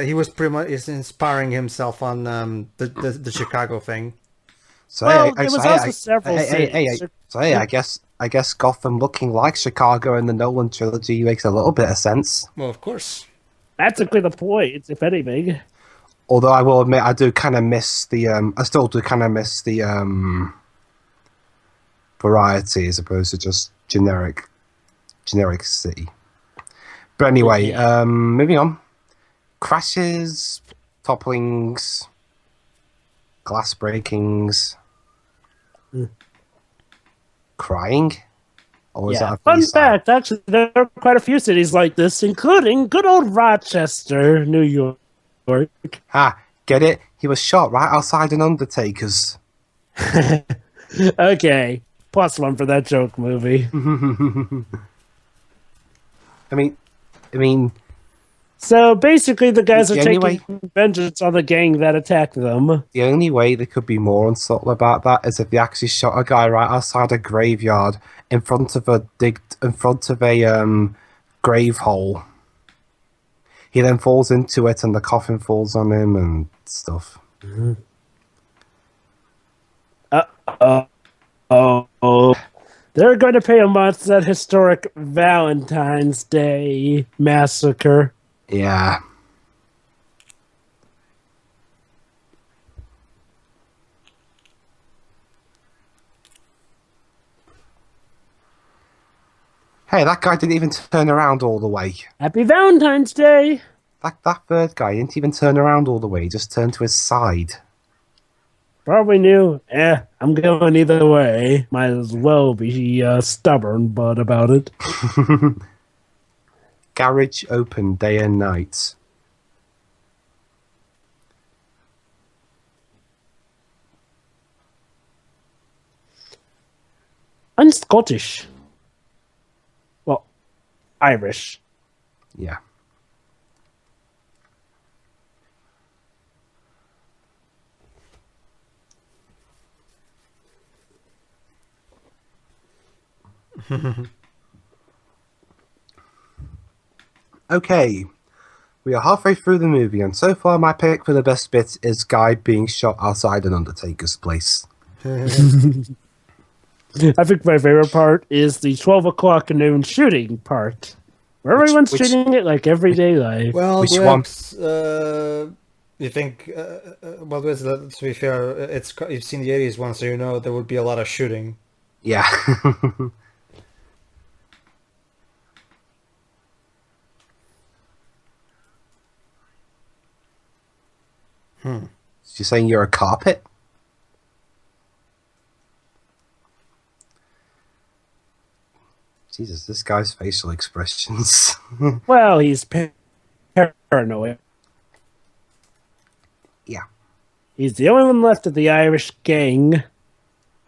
he was pretty much inspiring himself on the Chicago thing. So there was also several cities. So I guess Gotham looking like Chicago in the Nolan trilogy makes a little bit of sense. Well, of course. That's exactly the point, if anything. Although I will admit, I do kind of miss the I still do kind of miss the variety as opposed to just generic city. But anyway, moving on. Crashes, topplings, glass breakings, crying. Or is that a Fun B-side? fact, actually, there are quite a few cities like this, including good old Rochester, New York. Ah, get it? He was shot right outside an Undertaker's. Okay, +1 for that joke movie. I mean, So basically, the guys are The only taking vengeance on the gang that attacked them. the only way they could be more unsubtle about that is if they actually shot a guy right outside a graveyard in front of a grave hole. He then falls into it, and the coffin falls on him and stuff. Oh, they're going to pay homage to that historic Valentine's Day massacre. Yeah. Hey, that guy didn't even turn around all the way. Happy Valentine's Day! That third guy didn't even turn around all the way. He just turned to his side. Probably knew, I'm going either way. Might as well be stubborn, but about it. Garage open day and night. I'm Scottish. Well, Irish. Yeah. Okay, we are halfway through the movie, and so far my pick for the best bit is Guy being shot outside an Undertaker's place. I think my favorite part is the 12 o'clock noon shooting part. Where everyone's treating it like everyday life. Well, Which one? You think? Well, to be fair, you've seen the '80s one, so you know there would be a lot of shooting. Yeah. You're saying you're a carpet? Jesus, this guy's facial expressions. Well, he's paranoid. Yeah. He's the only one left of the Irish gang.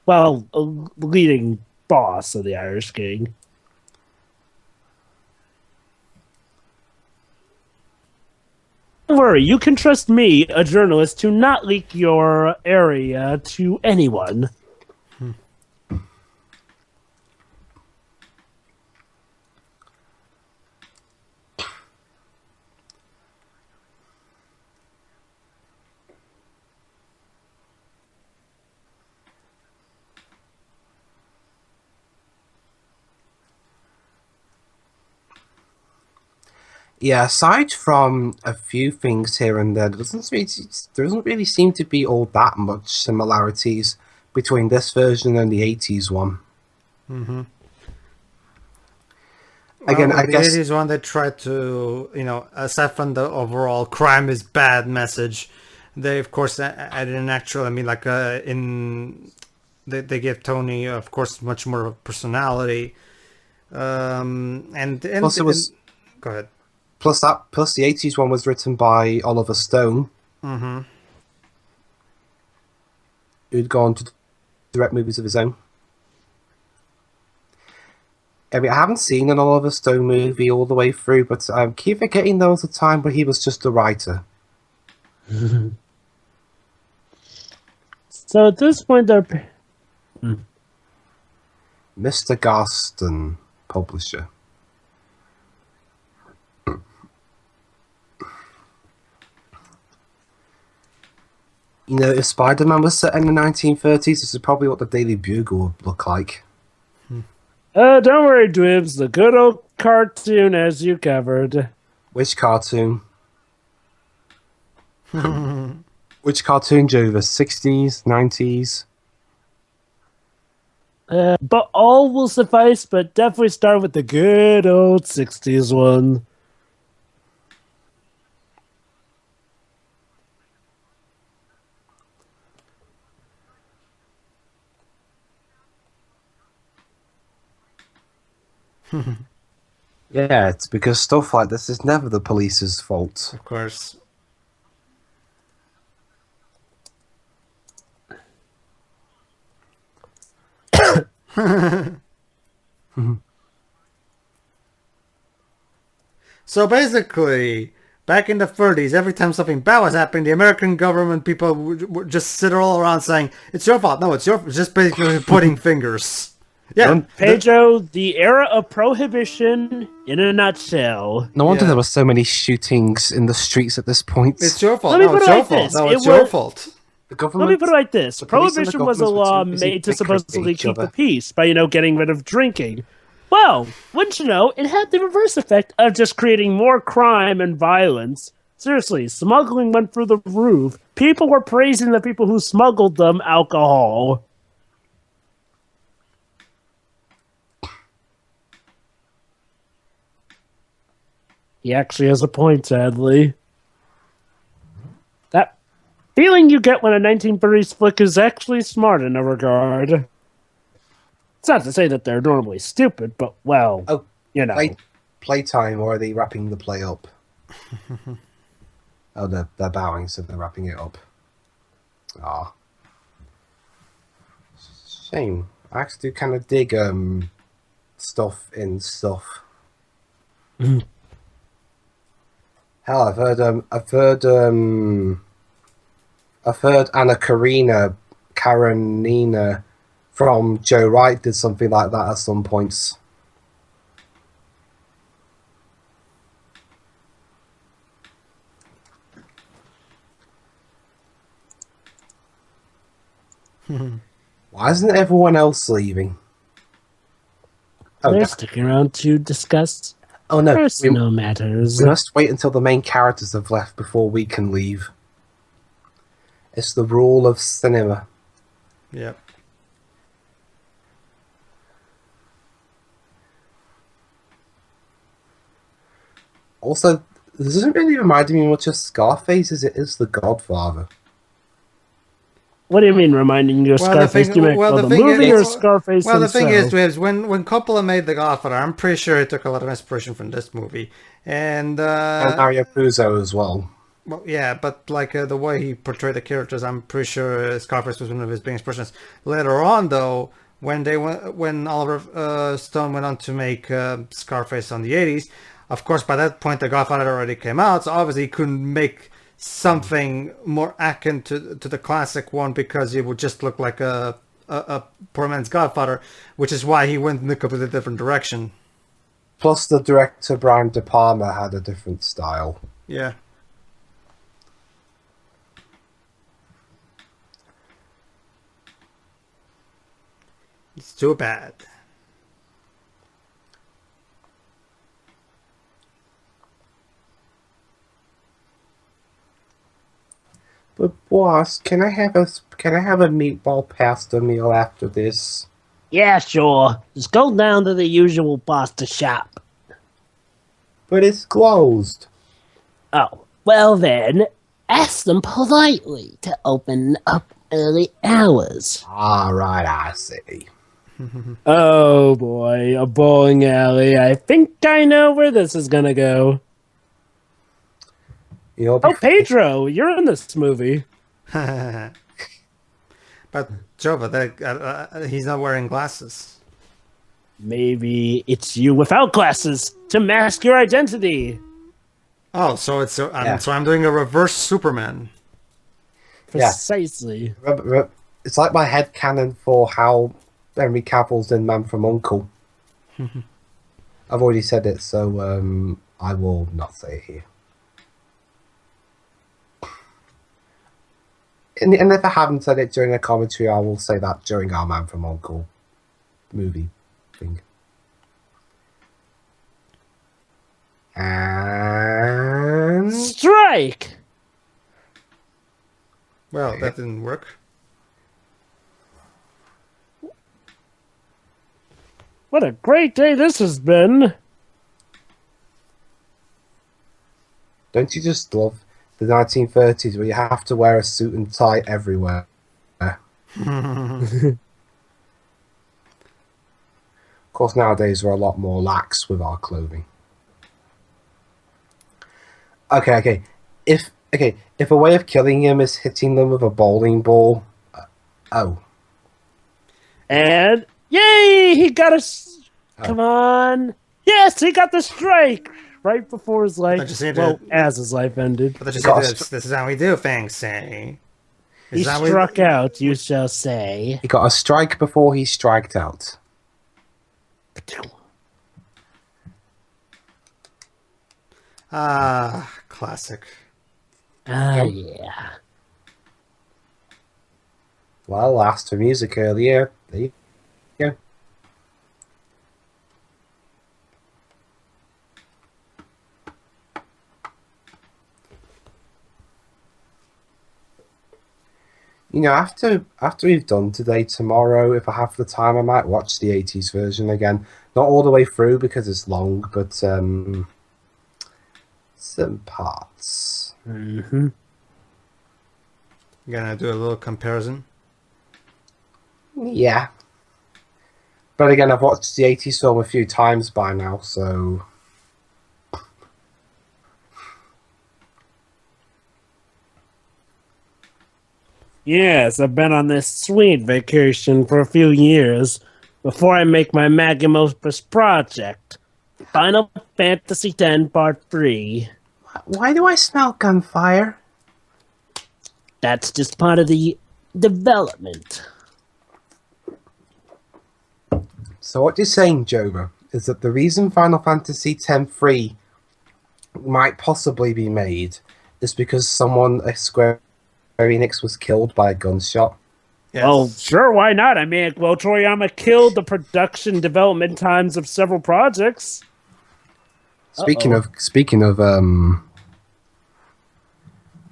Well, leading boss of the Irish gang. Don't worry, you can trust me, a journalist, to not leak your area to anyone. Yeah, aside from a few things here and there doesn't really seem to be all that much similarities between this version and the 80s one. Mm-hmm. Again, Well, I in the guess 80s one, they tried to, aside from the overall crime is bad message, they, of course, added an actual, they gave Tony, of course, much more of a personality. plus it was Go ahead. plus the 80s one was written by Oliver Stone, Mm-hmm. who'd gone to direct movies of his own. I mean, I haven't seen an Oliver Stone movie all the way through, but I keep forgetting there was a time where he was just a writer. So at this point, they're... Mr. Garston, publisher. You know, if Spider-Man was set in the 1930s, this is probably what the Daily Bugle would look like. Don't worry, Dwibs. The good old cartoon, as you covered. Which cartoon? Which cartoon, Joe? The 60s, 90s? But all will suffice, but definitely start with the good old 60s one. Yeah, it's because stuff like this is never the police's fault. Of course. So basically, back in the 30s, every time something bad was happening, the American government people would just sit all around saying, "It's your fault." No, it's your fault. Just basically pointing fingers. Yeah. Pedro, the era of prohibition in a nutshell. No wonder Yeah. there were so many shootings in the streets at this point. It's your fault. Let me No, put it's it your like fault. this. No, It it's your was- fault. The Let government, me put it like this. the police and the Prohibition was a government were law too busy made to bickering with supposedly each keep the other. peace by, getting rid of drinking. Well, wouldn't you know, it had the reverse effect of just creating more crime and violence. Seriously, smuggling went through the roof. People were praising the people who smuggled them alcohol. He actually has a point, sadly. That feeling you get when a 1930s flick is actually smart in a regard. It's not to say that they're normally stupid, but, well, Oh, you know. playtime, or are they wrapping the play up? Oh, they're bowing, so they're wrapping it up. Ah. Shame. I actually do kind of dig stuff in stuff. Hell, I've heard Anna Karenina from Joe Wright did something like that at some points. Why isn't everyone else leaving? They're sticking around to discuss Oh no, personal matters. we must wait until the main characters have left before we can leave. It's the rule of cinema. Yep. Also, this isn't really reminding me much of Scarface as it is The Godfather. What do you mean reminding you of Scarface? Do you mean the movie or Scarface Well, the thing himself? is, when Coppola made The Godfather, I'm pretty sure he took a lot of inspiration from this movie. And Mario Puzo as well. well, yeah, but like the way he portrayed the characters, I'm pretty sure Scarface was one of his big inspirations. Later on, though, when Oliver Stone went on to make Scarface on the 80s, of course, by that point, The Godfather already came out, so obviously he couldn't make something more akin to the classic one because it would just look like a poor man's Godfather, which is why he went in a completely different direction. Plus, the director Brian De Palma had a different style. Yeah. It's too bad. But boss, can I have a meatball pasta meal after this? Yeah, sure. Just go down to the usual pasta shop. But it's closed. Oh, well then, ask them politely to open up early hours. All right, I see. Oh boy, a bowling alley. I think I know where this is gonna go. You'll Oh, Pedro, you're in this movie. But Jova, he's not wearing glasses. Maybe it's you without glasses to mask your identity. Oh, so I'm doing a reverse Superman. Precisely. It's like my headcanon for how Henry Cavill's in Man from U.N.C.L.E. I've already said it, so I will not say it here. And if I haven't said it during a commentary, I will say that during our Man from U.N.C.L.E. movie thing. And Strike! Well, that didn't work. What a great day this has been. don't you just love the 1930s where you have to wear a suit and tie everywhere? Of course, nowadays we're a lot more lax with our clothing. Okay. If a way of killing him is hitting them with a bowling ball, And yay, he got Come on. Yes, he got the strike right before his life. As his life ended. But this is how we do things, say. He struck out, you shall say. He got a strike before he striked out. Classic. Yeah. Well, asked for music earlier. There you go. You know, after we've done today, tomorrow, if I have the time, I might watch the 80s version again. Not all the way through because it's long, but some parts. Mm-hmm. Gonna do a little comparison. Yeah. But again, I've watched the 80s film a few times by now, so... Yes, I've been on this sweet vacation for a few years before I make my magnum opus project, Final Fantasy X Part 3. Why do I smell gunfire? That's just part of the development. So what you're saying, Joba, is that the reason Final Fantasy X-3 might possibly be made is because someone at Square Enix was killed by a gunshot? Yes. Oh, sure, why not? I mean, well, Toriyama killed the production development times of several projects. Speaking of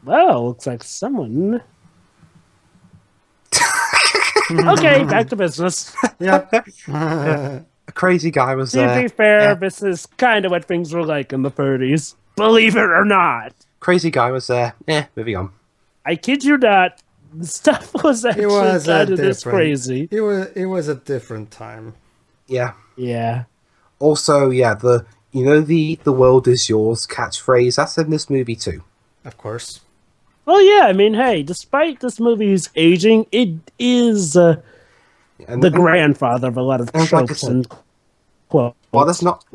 well, looks like someone... Okay, back to business. Yep. a crazy guy was there. To be fair, this is kind of what things were like in the 30s. Believe it or not. Crazy guy was there. Moving on. I kid you not. Stuff was actually kind of this crazy. It was a different time. Yeah. Yeah. Also, yeah, the world is yours catchphrase, that's in this movie too. Of course. Well, yeah, I mean, hey, despite this movie's aging, it is the grandfather of a lot of tropes and quotes. While there's not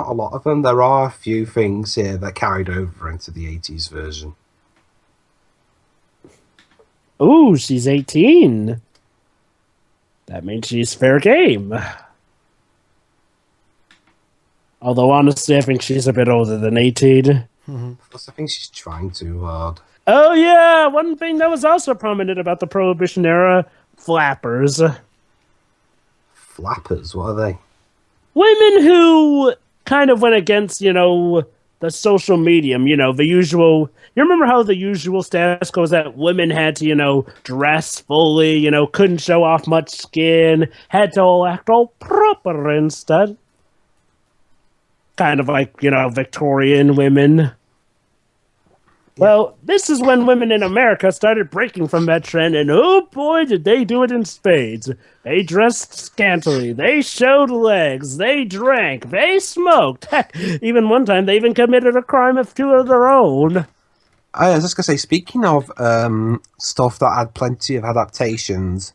a lot of them, there are a few things here that carried over into the 80s version. Ooh, she's 18. That means she's fair game. Although, honestly, I think she's a bit older than 18. Plus, I think she's trying too hard. Oh, yeah! One thing that was also prominent about the Prohibition era, flappers. Flappers? What are they? Women who kind of went against, the social medium, the usual. You remember how the usual status quo was that women had to, dress fully, couldn't show off much skin, had to all act all proper instead. Kind of like, Victorian women. Well, this is when women in America started breaking from that trend, and oh boy, did they do it in spades. They dressed scantily, they showed legs, they drank, they smoked. Heck, even one time they even committed a crime of two of their own. I was just going to say, speaking of stuff that had plenty of adaptations,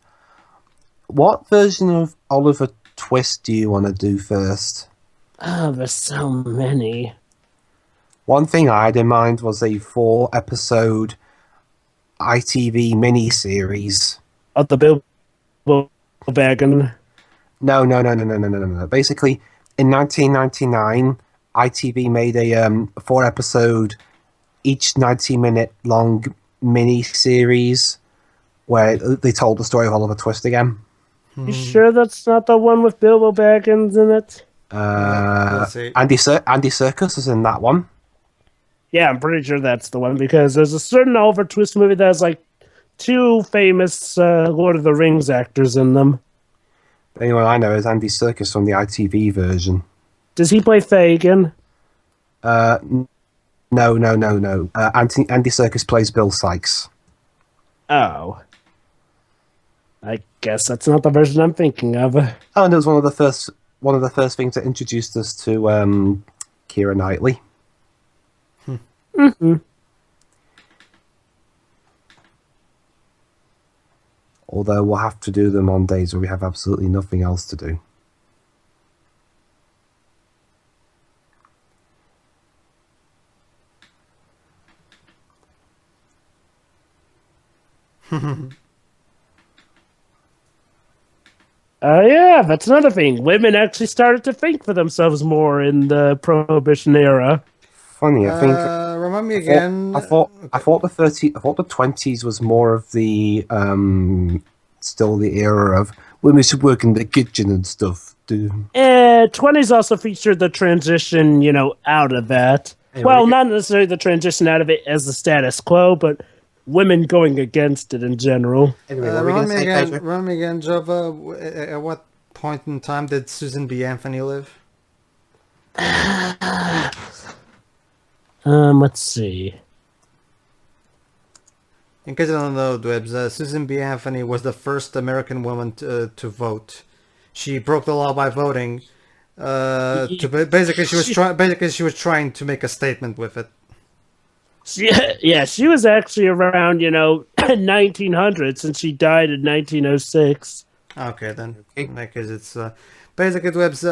what version of Oliver Twist do you want to do first? Oh, there's so many. One thing I had in mind was a 4-episode ITV miniseries. Of the Bilbo Baggin. No. Basically, in 1999, ITV made a 4-episode, each 90-minute long miniseries where they told the story of Oliver Twist again. You sure that's not the one with Bilbo Baggins in it? Andy Serkis is in that one. Yeah, I'm pretty sure that's the one, because there's a certain Oliver Twist movie that has, like, 2 famous Lord of the Rings actors in them. The only one I know is Andy Serkis from the ITV version. Does he play Fagin? No. Andy Serkis plays Bill Sykes. Oh. I guess that's not the version I'm thinking of. Oh, and it was one of the first things that introduced us to Keira Knightley. Mm-hmm. Although we'll have to do them on days where we have absolutely nothing else to do. Yeah, that's another thing. Women actually started to think for themselves more in the Prohibition era. Funny, I think. Remind me again. I thought the 20s was more of the still the era of women should work in the kitchen and stuff. 20s also featured the transition, out of that. Anyway, well, not necessarily the transition out of it as the status quo, but women going against it in general. Anyway, remind me again, Java. At what point in time did Susan B. Anthony live? Let's see. In case you don't know, Dwebs, Susan B. Anthony was the first American woman to vote. She broke the law by voting. Basically, she was trying to make a statement with it. She was actually around, 1900, since she died in 1906. Okay, then. Because it's basically Dwebs.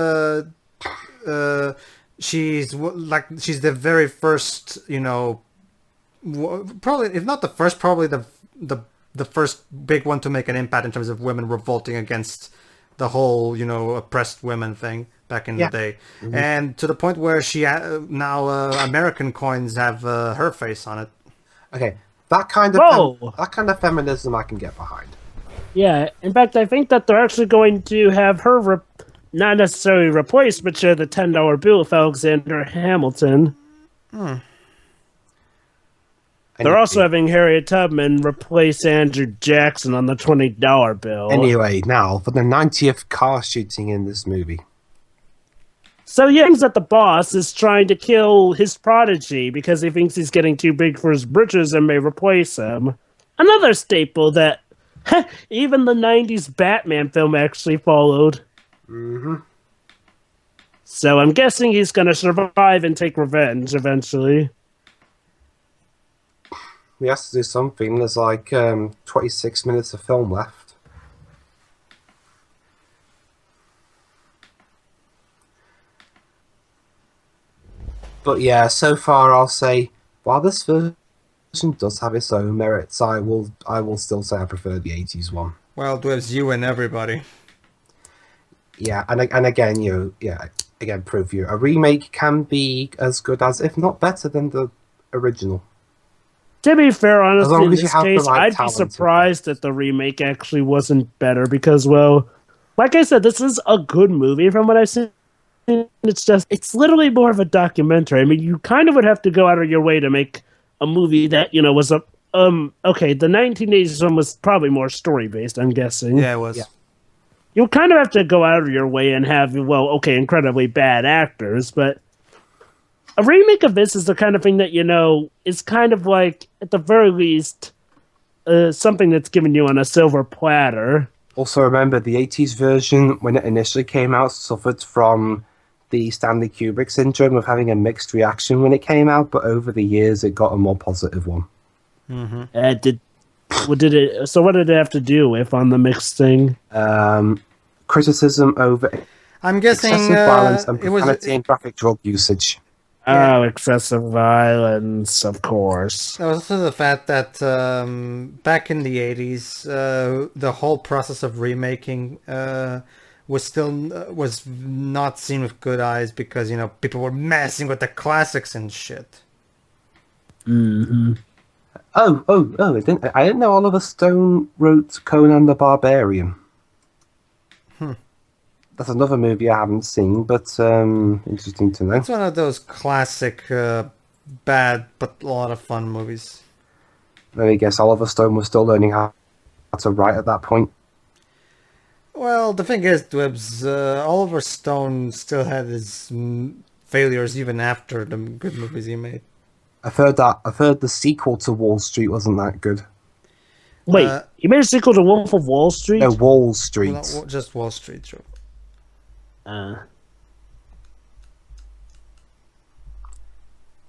She's the very first, probably, if not the first, probably the first big one to make an impact in terms of women revolting against the whole, oppressed women thing back in the day. Mm-hmm. And to the point where she now American coins have her face on it. Okay, that kind of feminism I can get behind. Yeah, in fact, I think that they're actually going to have her not necessarily replaced, but share the $10 bill with Alexander Hamilton. They're also having Harriet Tubman replace Andrew Jackson on the $20 bill. Anyway, now for the 90th car shooting in this movie. So he thinks that the boss is trying to kill his prodigy because he thinks he's getting too big for his britches and may replace him. Another staple that even the 90s Batman film actually followed. Mm-hmm. So I'm guessing he's going to survive and take revenge eventually. We have to do something. There's like 26 minutes of film left. But yeah, so far I'll say, while this version does have its own merits, I will still say I prefer the 80s one. Well, there's you and everybody. Yeah, and again, prove you. A remake can be as good as, if not better than, the original. To be fair, honestly, in this case, right I'd be surprised that the remake actually wasn't better because, well, like I said, this is a good movie from what I've seen. it's literally more of a documentary. I mean, you kind of would have to go out of your way to make a movie that, was okay, the 1980s one was probably more story-based, I'm guessing. Yeah, it was. Yeah. You kind of have to go out of your way and have, incredibly bad actors, but a remake of this is the kind of thing that, is kind of like, at the very least, something that's given you on a silver platter. Also, remember, the 80s version, when it initially came out, suffered from the Stanley Kubrick syndrome of having a mixed reaction when it came out, but over the years, it got a more positive one. Mm-hmm. So what did it have to do with on the mixed thing? Criticism over I'm guessing excessive violence and it was profanity and graphic drug usage. Oh, excessive violence, of course. There was also the fact that back in the 80s, the whole process of remaking was not seen with good eyes because, people were messing with the classics and shit. Mm-hmm. I didn't know Oliver Stone wrote Conan the Barbarian. That's another movie I haven't seen, but interesting to know. It's one of those classic, bad but a lot of fun movies. Then I guess Oliver Stone was still learning how to write at that point. Well, the thing is, Dwebs, Oliver Stone still had his failures even after the good movies he made. I've heard the sequel to Wall Street wasn't that good. Wait, he made a sequel to Wolf of Wall Street? No, Wall Street. Well, just Wall Street, true.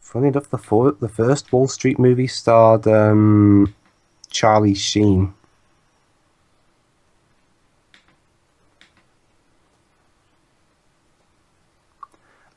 Funny enough, the first Wall Street movie starred Charlie Sheen.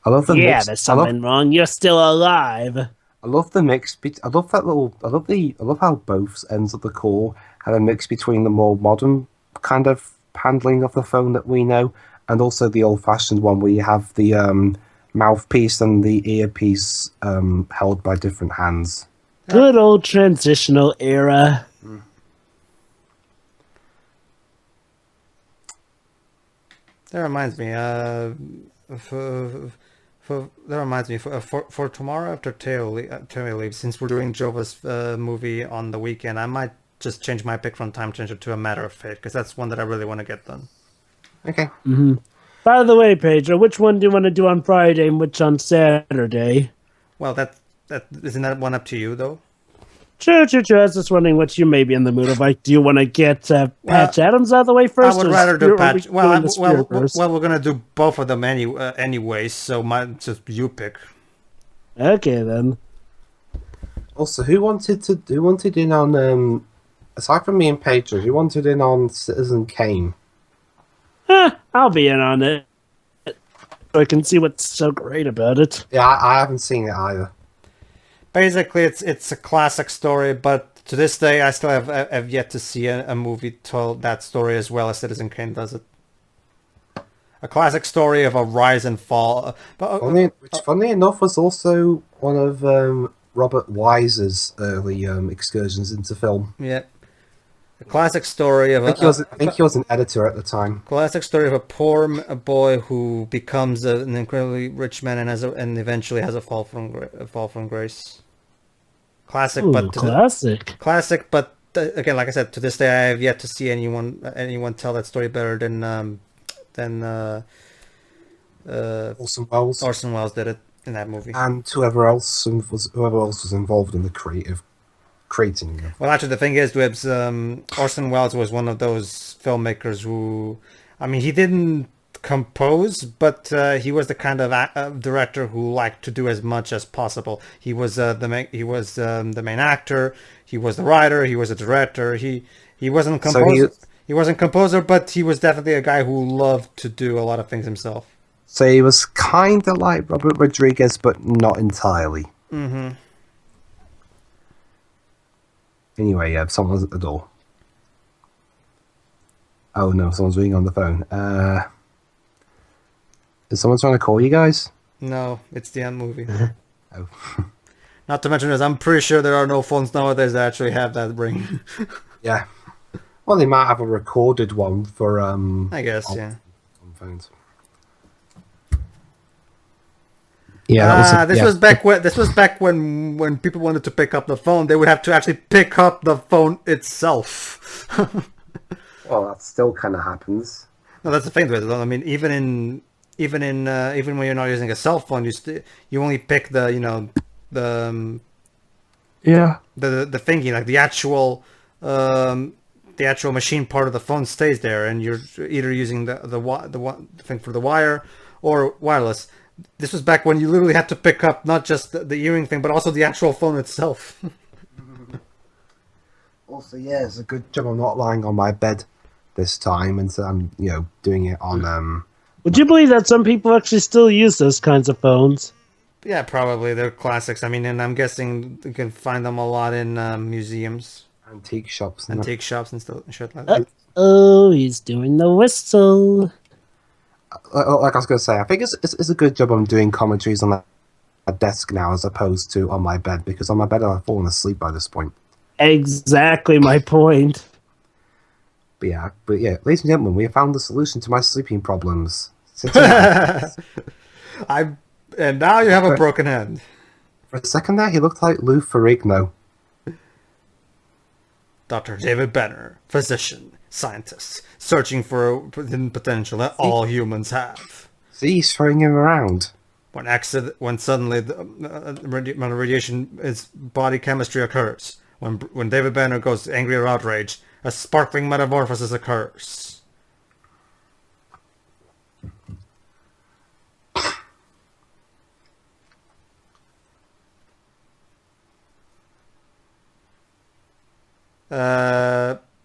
I love the mix. There's something wrong. You're still alive. I love the mix. I love how both ends of the call have a mix between the more modern kind of handling of the phone that we know, and also the old-fashioned one where you have the mouthpiece and the earpiece held by different hands. Good old transitional era. That reminds me. For tomorrow after Teo leaves, since we're doing Jova's movie on the weekend, I might just change my pick from Time Changer to A Matter of Fate, because that's one that I really want to get done. Okay. Mm-hmm. By the way, Pedro, which one do you want to do on Friday and which on Saturday? Well, that isn't that one up to you, though? True. I was just wondering what you may be in the mood of. Like, do you want to get Patch Adams out of the way first? I would rather do Patch. Well, we're gonna do both of them anyway. So just you pick. Okay then. Also, who wanted in on aside from me and Pedro, who wanted in on Citizen Kane? I'll be in on it, so I can see what's so great about it. Yeah, I haven't seen it either. Basically, it's a classic story, but to this day, I still have yet to see a movie tell that story as well as Citizen Kane does it. A classic story of a rise and fall. Which, funny enough, was also one of Robert Wise's early excursions into film. Yeah. A classic story of I think he was an editor at the time. Classic story of a poor boy who becomes an incredibly rich man and eventually has a fall from grace. Classic, but again, like I said, to this day I have yet to see anyone tell that story better than Orson Welles. Orson Welles did it in that movie, and whoever else was involved in the creating. Well, actually, the thing is, Dwebs, Orson Welles was one of those filmmakers who, I mean, he didn't compose, but he was the kind of director who liked to do as much as possible. He was the main actor. He was the writer. He was a director. He wasn't composer. He wasn't composer, but he was definitely a guy who loved to do a lot of things himself. So he was kind of like Robert Rodriguez, but not entirely. Mm-hmm. Anyway, someone's at the door. Oh no, someone's ringing on the phone. Is someone trying to call you guys? No, it's the end movie. Oh. Not to mention this, I'm pretty sure there are no phones nowadays that actually have that ring. Yeah. Well, they might have a recorded one for I guess, yeah. On phones. Yeah, This was back when people wanted to pick up the phone, they would have to actually pick up the phone itself. Well, that still kind of happens. No, that's the thing with it. I mean, even when you're not using a cell phone, you only pick the the thingy, like the actual machine part of the phone stays there, and you're either using the thing for the wire or wireless. This was back when you literally had to pick up not just the earring thing, but also the actual phone itself. Also, yeah, it's a good job I'm not lying on my bed this time, and so I'm, doing it on. Would you believe that some people actually still use those kinds of phones? Yeah, probably they're classics. I mean, and I'm guessing you can find them a lot in museums, antique shops, and stuff, shit like that. Oh, he's doing the whistle. Like I was going to say, I think it's a good job I'm doing commentaries on a desk now as opposed to on my bed, because on my bed I've fallen asleep by this point. Exactly my point. But yeah, ladies and gentlemen, we have found the solution to my sleeping problems. And now you have a broken hand. For a second there, he looked like Lou Ferrigno. Dr. David Benner, physician, scientist, searching for hidden potential that all humans have. See, he's throwing him around. When suddenly the radiation, his body chemistry occurs. When David Banner goes angry or outraged, a sparkling metamorphosis occurs.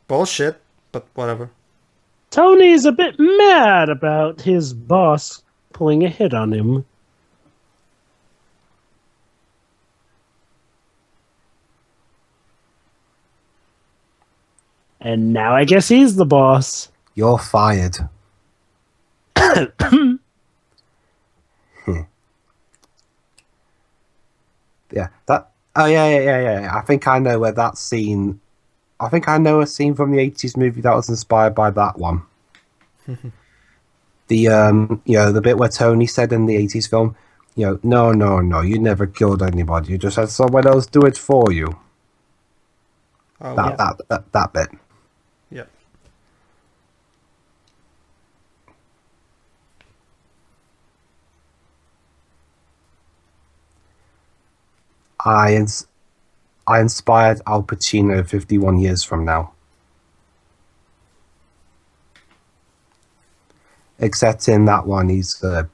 Bullshit, but whatever. Tony's a bit mad about his boss pulling a hit on him. And now I guess he's the boss. You're fired. Yeah, that. Oh yeah. I think I know where that scene. I think I know a scene from the 80s movie that was inspired by that one. The bit where Tony said in the 80s film, no, you never killed anybody. You just had someone else do it for you. Oh, that bit. Yep. I inspired Al Pacino 51 years from now. Except in that one, the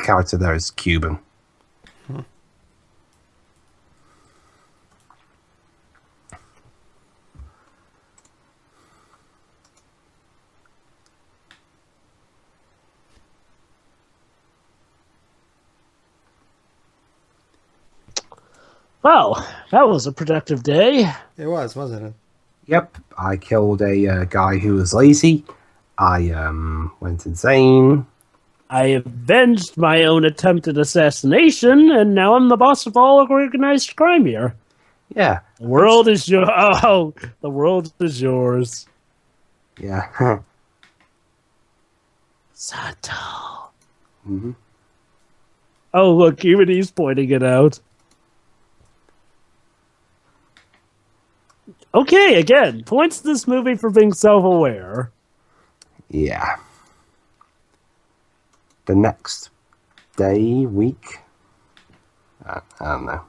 character there is Cuban. Well, that was a productive day. It was, wasn't it? Yep, I killed a guy who was lazy. I went insane. I avenged my own attempted assassination, and now I'm the boss of all organized crime here. Yeah. The world is your. Oh, the world is yours. Yeah. Sato. Mm-hmm. Oh, look, even he's pointing it out. Okay, again, points to this movie for being self-aware. Yeah. The next day, week, I don't know.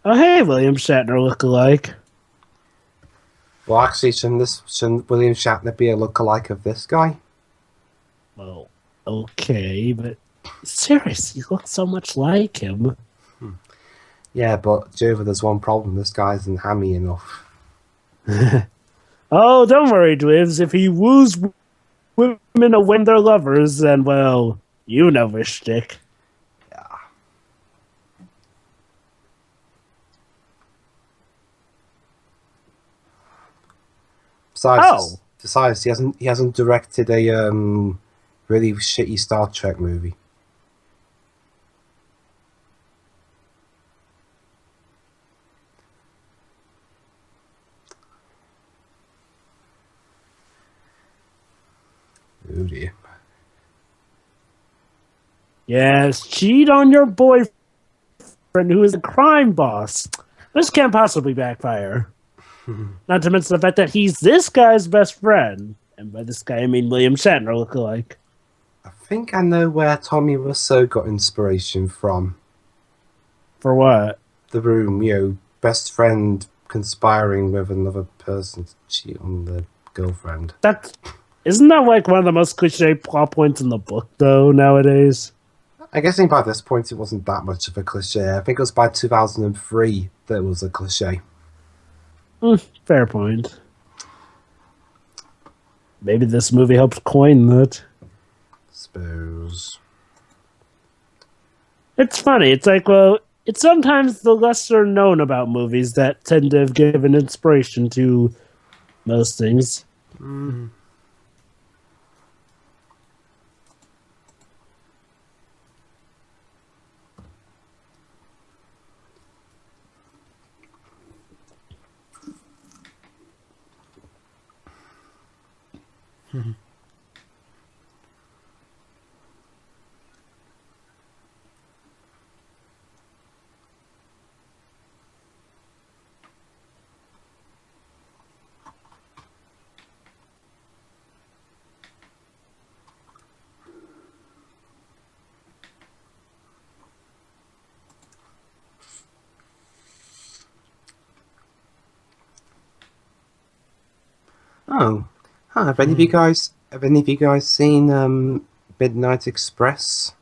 Oh, hey, William Shatner look-alike. Well, actually, shouldn't William Shatner be a lookalike of this guy? Well, okay, but seriously, you look so much like him. Yeah, but Jova, there's one problem. This guy isn't hammy enough. Oh, don't worry, Dwivs. If he woos women to win their lovers, then, well, you know his shtick. Yeah. Besides, he hasn't directed a really shitty Star Trek movie. Yes, cheat on your boyfriend who is a crime boss. This can't possibly backfire. Not to mention the fact that he's this guy's best friend. And by this guy, I mean William Shatner lookalike. I think I know where Tommy Wiseau got inspiration from. For what? The Room, best friend conspiring with another person to cheat on the girlfriend. Isn't that like one of the most cliche plot points in the book, though, nowadays? I guess by this point it wasn't that much of a cliche. I think it was by 2003 that it was a cliche. Fair point. Maybe this movie helped coin that. Suppose. It's funny. It's like, well, it's sometimes the lesser known about movies that tend to have given inspiration to most things. Mm. Oh, have any of you guys seen Midnight Express?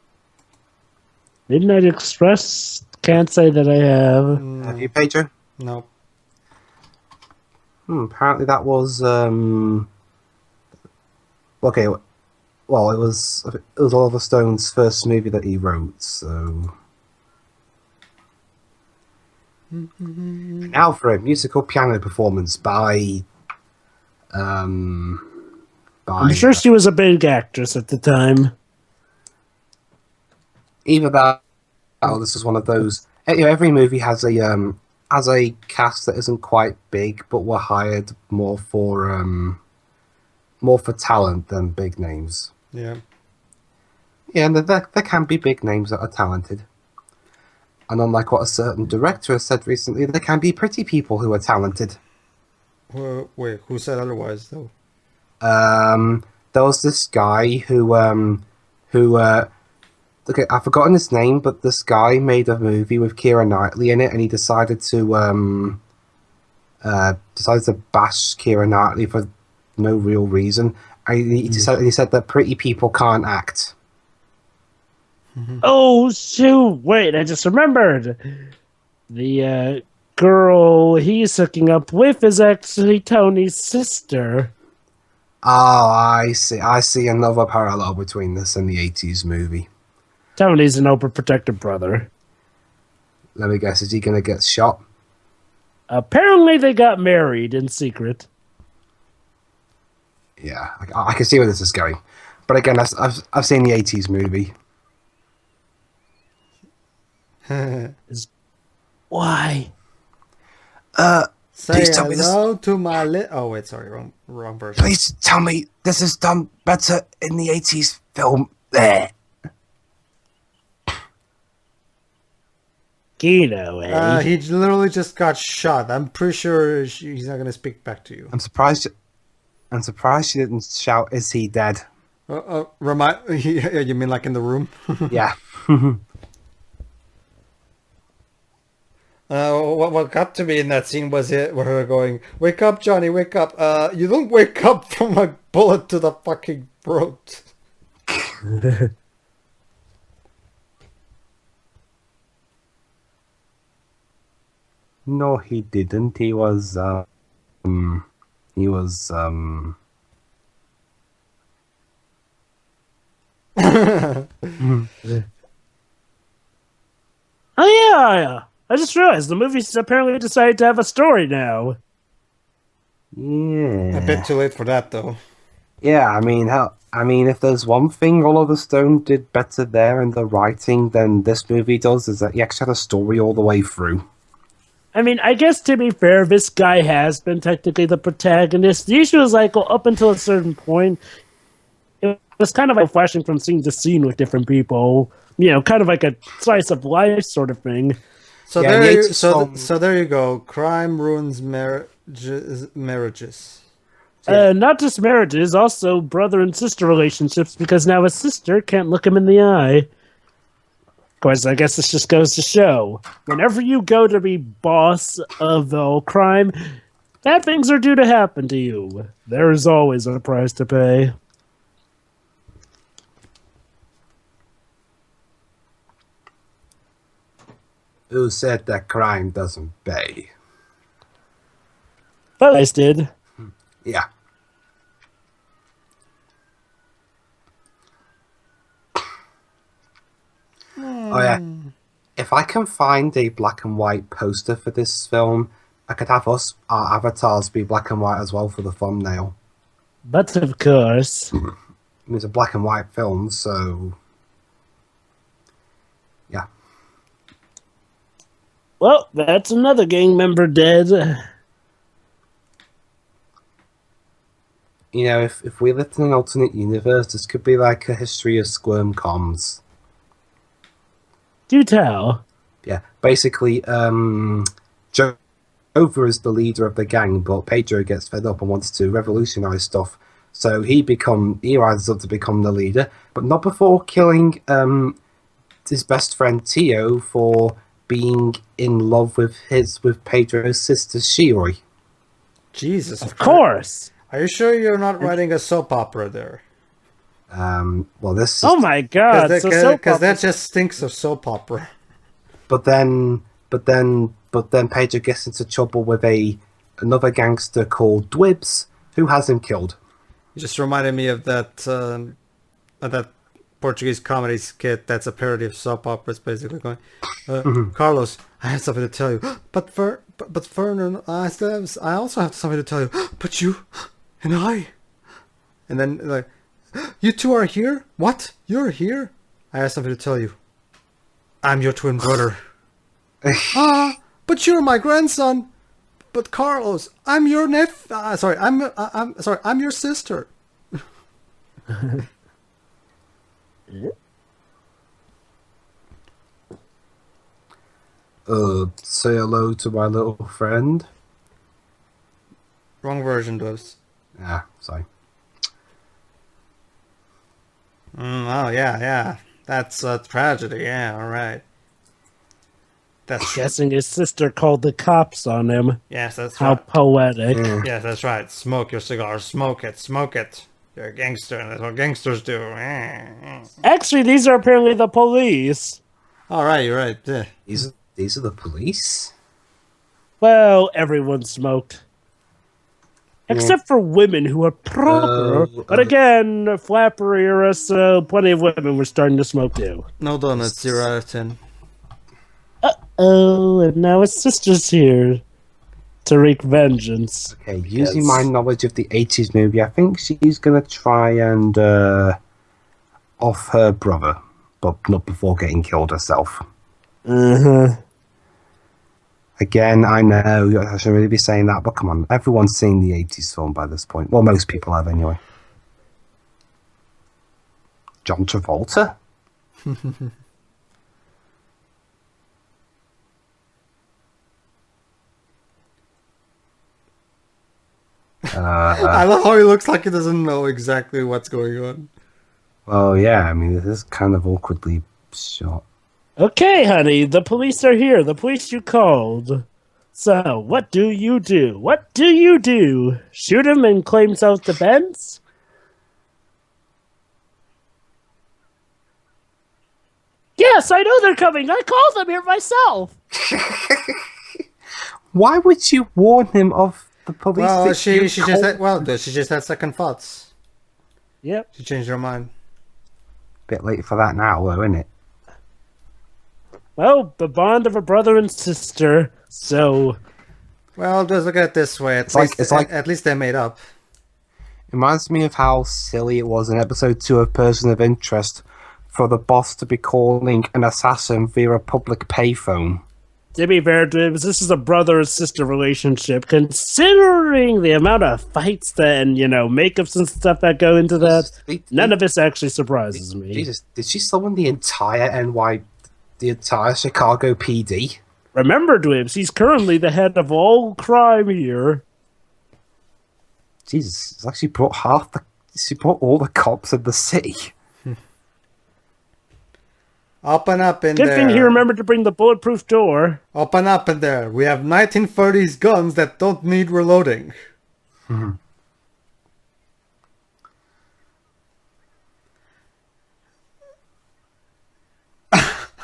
Midnight Express? Can't say that I have. Have you, Pedro? No. Apparently that was okay. Well, it was Oliver Stone's first movie that he wrote. So now for a musical piano performance by. I'm sure she was a big actress at the time. Either that, or this is one of those. Every movie has a cast that isn't quite big, but were hired more for talent than big names. Yeah. Yeah, and there can be big names that are talented. And unlike what a certain director has said recently, there can be pretty people who are talented. Wait, who said otherwise, though? There was this guy who okay, I've forgotten his name, but this guy made a movie with Keira Knightley in it, and he decided to bash Keira Knightley for no real reason. He said that pretty people can't act. Oh, shoot. Wait, I just remembered. The girl he's hooking up with is actually Tony's sister. Oh, I see another parallel between this and the 80s movie. Tony's an overprotective brother. Let me guess, is he going to get shot? Apparently they got married in secret. Yeah, I can see where this is going. But again, I've seen the 80s movie. Why? Say hello to my oh wait, sorry, wrong version. Please tell me this is done better in the 80s film. There. Kino, eh? He literally just got shot. I'm pretty sure he's not gonna speak back to you. I'm surprised she didn't shout, "Is he dead?" You mean like in the room? Yeah. What got to me in that scene was it where her going, "Wake up, Johnny, wake up." You don't wake up from a bullet to the fucking throat. No, he didn't. He was Oh yeah. I just realized the movie's apparently decided to have a story now. Yeah. A bit too late for that, though. Yeah, I mean, if there's one thing Oliver Stone did better there in the writing than this movie does, is that he actually had a story all the way through. I mean, I guess to be fair, this guy has been technically the protagonist. The issue is like, up until a certain point, it was kind of like flashing from scene to scene with different people. kind of like a slice of life sort of thing. So Yeah, there you go. Crime ruins marriages. Not just marriages, also brother and sister relationships, because now a sister can't look him in the eye. Of course, I guess this just goes to show, whenever you go to be boss of all crime, bad things are due to happen to you. There is always a price to pay. Who said that crime doesn't pay? But I did. Yeah. Oh yeah. If I can find a black and white poster for this film, I could have our avatars be black and white as well for the thumbnail. But of course. It's a black and white film, so yeah. Well, that's another gang member dead. If we lived in an alternate universe, this could be like a history of squirm comms. Do tell. Yeah, basically, Jover is the leader of the gang, but Pedro gets fed up and wants to revolutionize stuff. So he rises up to become the leader, but not before killing his best friend Tio for being in love with Pedro's sister Shiroi. Jesus. Of course. Are you sure you're not writing a soap opera there? Well, this is... Oh my god, because that just stinks of soap opera. But then Pedro gets into trouble with another gangster called Dwibs, who has him killed. You just reminded me of that Portuguese comedy skit that's a parody of soap operas, basically going, Carlos, I have something to tell you. But Vernon, I also have something to tell you. But you and I. And then like, you two are here? What? You're here? I have something to tell you. I'm your twin brother. But you're my grandson. But Carlos, I'm your nephew. I'm your sister. Say hello to my little friend. Wrong version, Dwebs. Yeah, sorry. Oh, yeah. That's a tragedy. Yeah, all right. That's guessing his sister called the cops on him. Yes, that's How right. poetic. Yes, that's right. Smoke your cigar. Smoke it. You're a gangster, and that's what gangsters do. Actually, these are apparently the police. All right, you're right. Yeah. These are the police? Well, everyone smoked. Except for women who are proper. But again, flapper era, so plenty of women were starting to smoke too. No donuts, 0 out of 10. Uh-oh, and now his sister's here to wreak vengeance. Okay, using my knowledge of the 80s movie, I think she's going to try and off her brother, but not before getting killed herself. Uh-huh. Again, I know I shouldn't really be saying that, but come on, everyone's seen the 80s film by this point. Well, most people have anyway. John Travolta? I love how he looks like he doesn't know exactly what's going on. Well, yeah, I mean, this is kind of awkwardly shot. Okay, honey, the police are here. The police you called. So, what do you do? What do you do? Shoot him and claim self-defense? Yes, I know they're coming. I called them here myself. Why would you warn him of the police? Well, she just had second thoughts. Yep. She changed her mind. Bit late for that now, though, isn't it? Well, the bond of a brother and sister, so... Well, just look at it this way. At least they made up. It reminds me of how silly it was in episode 2 of Person of Interest for the boss to be calling an assassin via a public payphone. To be fair, Dibs, this is a brother-sister relationship. Considering the amount of fights and makeups and stuff that go into that, none of this actually surprises me. Jesus, did she summon the entire the entire Chicago PD? Remember, Dibs, he's currently the head of all crime here. Jesus, it's actually brought she brought all the cops in the city. Open up in there. there. Good thing he remembered to bring the bulletproof door. Open up in there. We have 1930s guns that don't need reloading.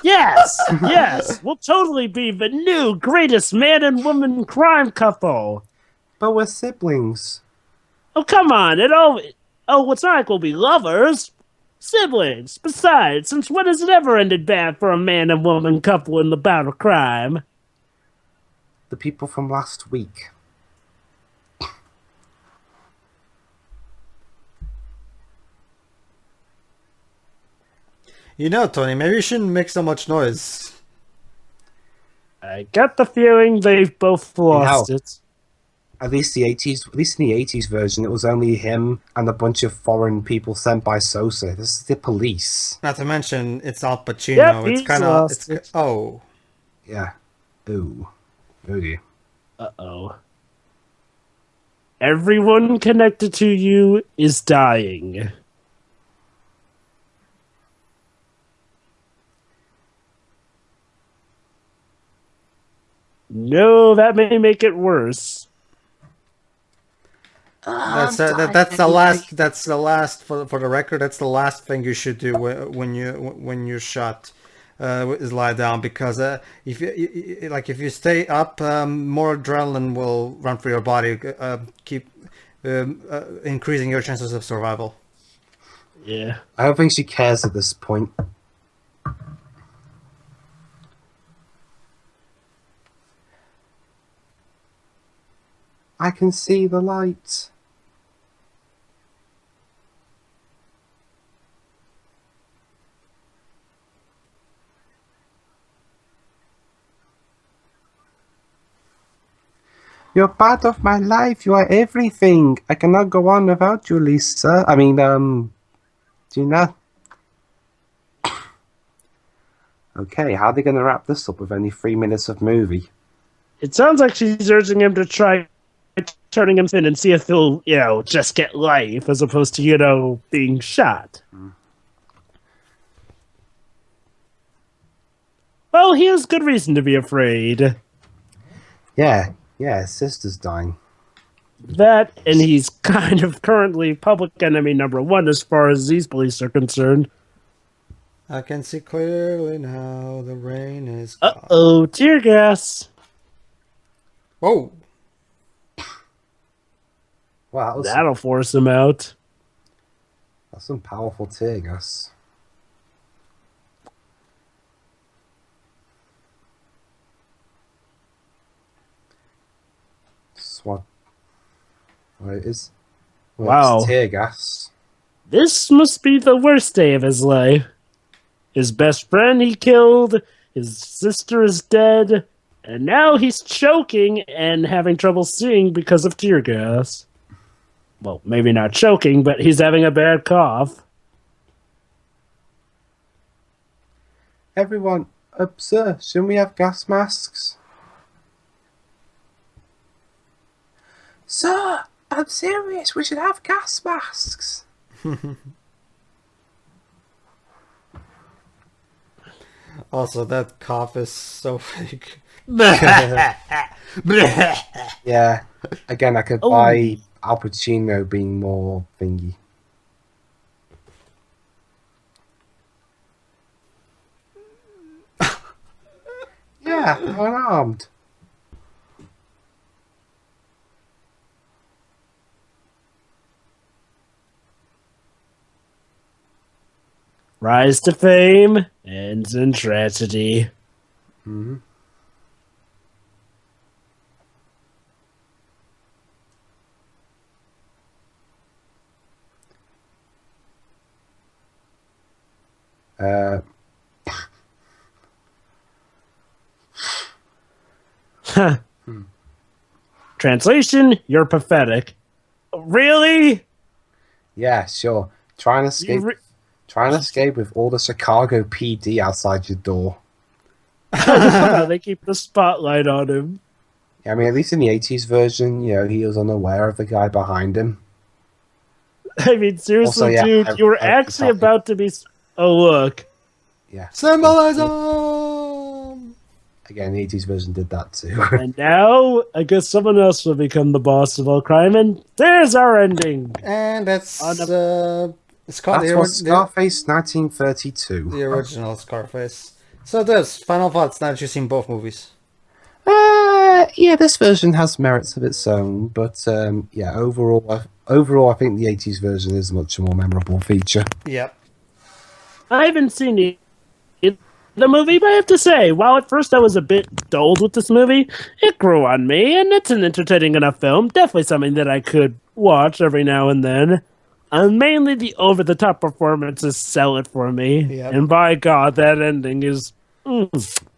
Yes, we'll totally be the new greatest man and woman crime couple. But we're siblings. Oh, come on. It's not like we'll be lovers. Siblings. Besides, since when has it ever ended bad for a man and woman couple in the bout of crime? The people from last week. You know, Tony, maybe you shouldn't make so much noise. I got the feeling they've both lost it. At least in the 80s version, it was only him and a bunch of foreign people sent by Sosa. This is the police. Not to mention, it's Al Pacino. Yep, it's kind of... Oh. Yeah. Ooh. Oh dear. Uh-oh. Everyone connected to you is dying. No, that may make it worse. That's the last for the record. That's the last thing you should do when you're shot. Is lie down, because if you stay up, more adrenaline will run through your body, keep increasing your chances of survival. Yeah, I don't think she cares at this point. I can see the light. You're part of my life. You are everything. I cannot go on without you, Lisa. I mean, Gina. Okay, how are they going to wrap this up with only 3 minutes of movie? It sounds like she's urging him to try turning him in and see if he'll, just get life as opposed to, being shot. Well, he has good reason to be afraid. Yeah, his sister's dying. That, and he's kind of currently public enemy number one as far as these police are concerned. I can see clearly now. The rain is gone. Uh-oh, tear gas. Whoa. Wow, that'll force him out. That's some powerful tear gas. What? It is. Well, wow. It's tear gas. This must be the worst day of his life. His best friend he killed, his sister is dead, and now he's choking and having trouble seeing because of tear gas. Well, maybe not choking, but he's having a bad cough. Everyone, sir, shouldn't we have gas masks? Sir, I'm serious. We should have gas masks. Also, that cough is so fake. Yeah. Again, I could buy Al Pacino being more thingy. Yeah, unarmed. Rise to fame, ends in tragedy. Mm-hmm. Translation, you're pathetic. Really? Yeah, sure. Try and escape with all the Chicago PD outside your door. They keep the spotlight on him. Yeah, I mean, at least in the 80s version, he was unaware of the guy behind him. I mean, seriously, dude, you were actually about to be... Oh, look. Yeah. Symbolism! Again, the 80s version did that too. And now, I guess someone else will become the boss of all crime, and there's our ending. And that's... it's called Scarface 1932. The original Scarface. So final thoughts now that you've seen both movies. Yeah, this version has merits of its own, but overall, I think the 80s version is a much more memorable feature. Yep. I haven't seen the movie, but I have to say, while at first I was a bit dulled with this movie, it grew on me, and it's an entertaining enough film. Definitely something that I could watch every now and then. Mainly the over-the-top performances sell it for me. Yep. And by God, that ending is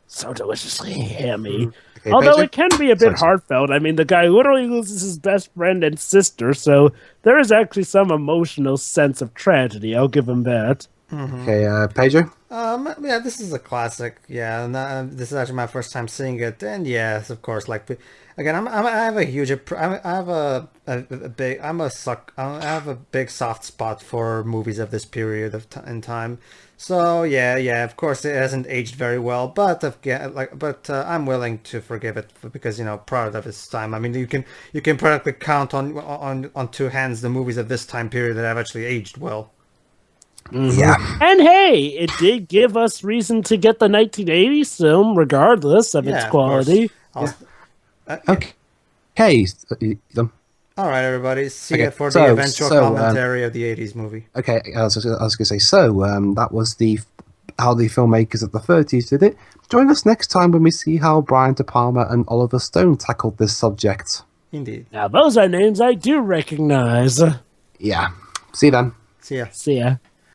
so deliciously hammy. Okay, although it can be a bit heartfelt. I mean, the guy literally loses his best friend and sister, so there is actually some emotional sense of tragedy. I'll give him that. Mm-hmm. Okay, Pedro? Yeah, this is a classic. Yeah, and this is actually my first time seeing it, and yes, of course, like again, I have a huge, I have a big, I have a big soft spot for movies of this period of in time. So yeah, of course, it hasn't aged very well, but I'm willing to forgive it because product of its time. I mean, you can practically count on two hands the movies of this time period that have actually aged well. Mm-hmm. Yeah. And hey, it did give us reason to get the 1980s film, regardless of its quality. Okay. All right, everybody. See you for the eventual commentary of the 80s movie. Okay, I was going to say, that was how the filmmakers of the 30s did it. Join us next time when we see how Brian De Palma and Oliver Stone tackled this subject. Indeed. Now, those are names I do recognize. Yeah. See you then. See ya. See ya.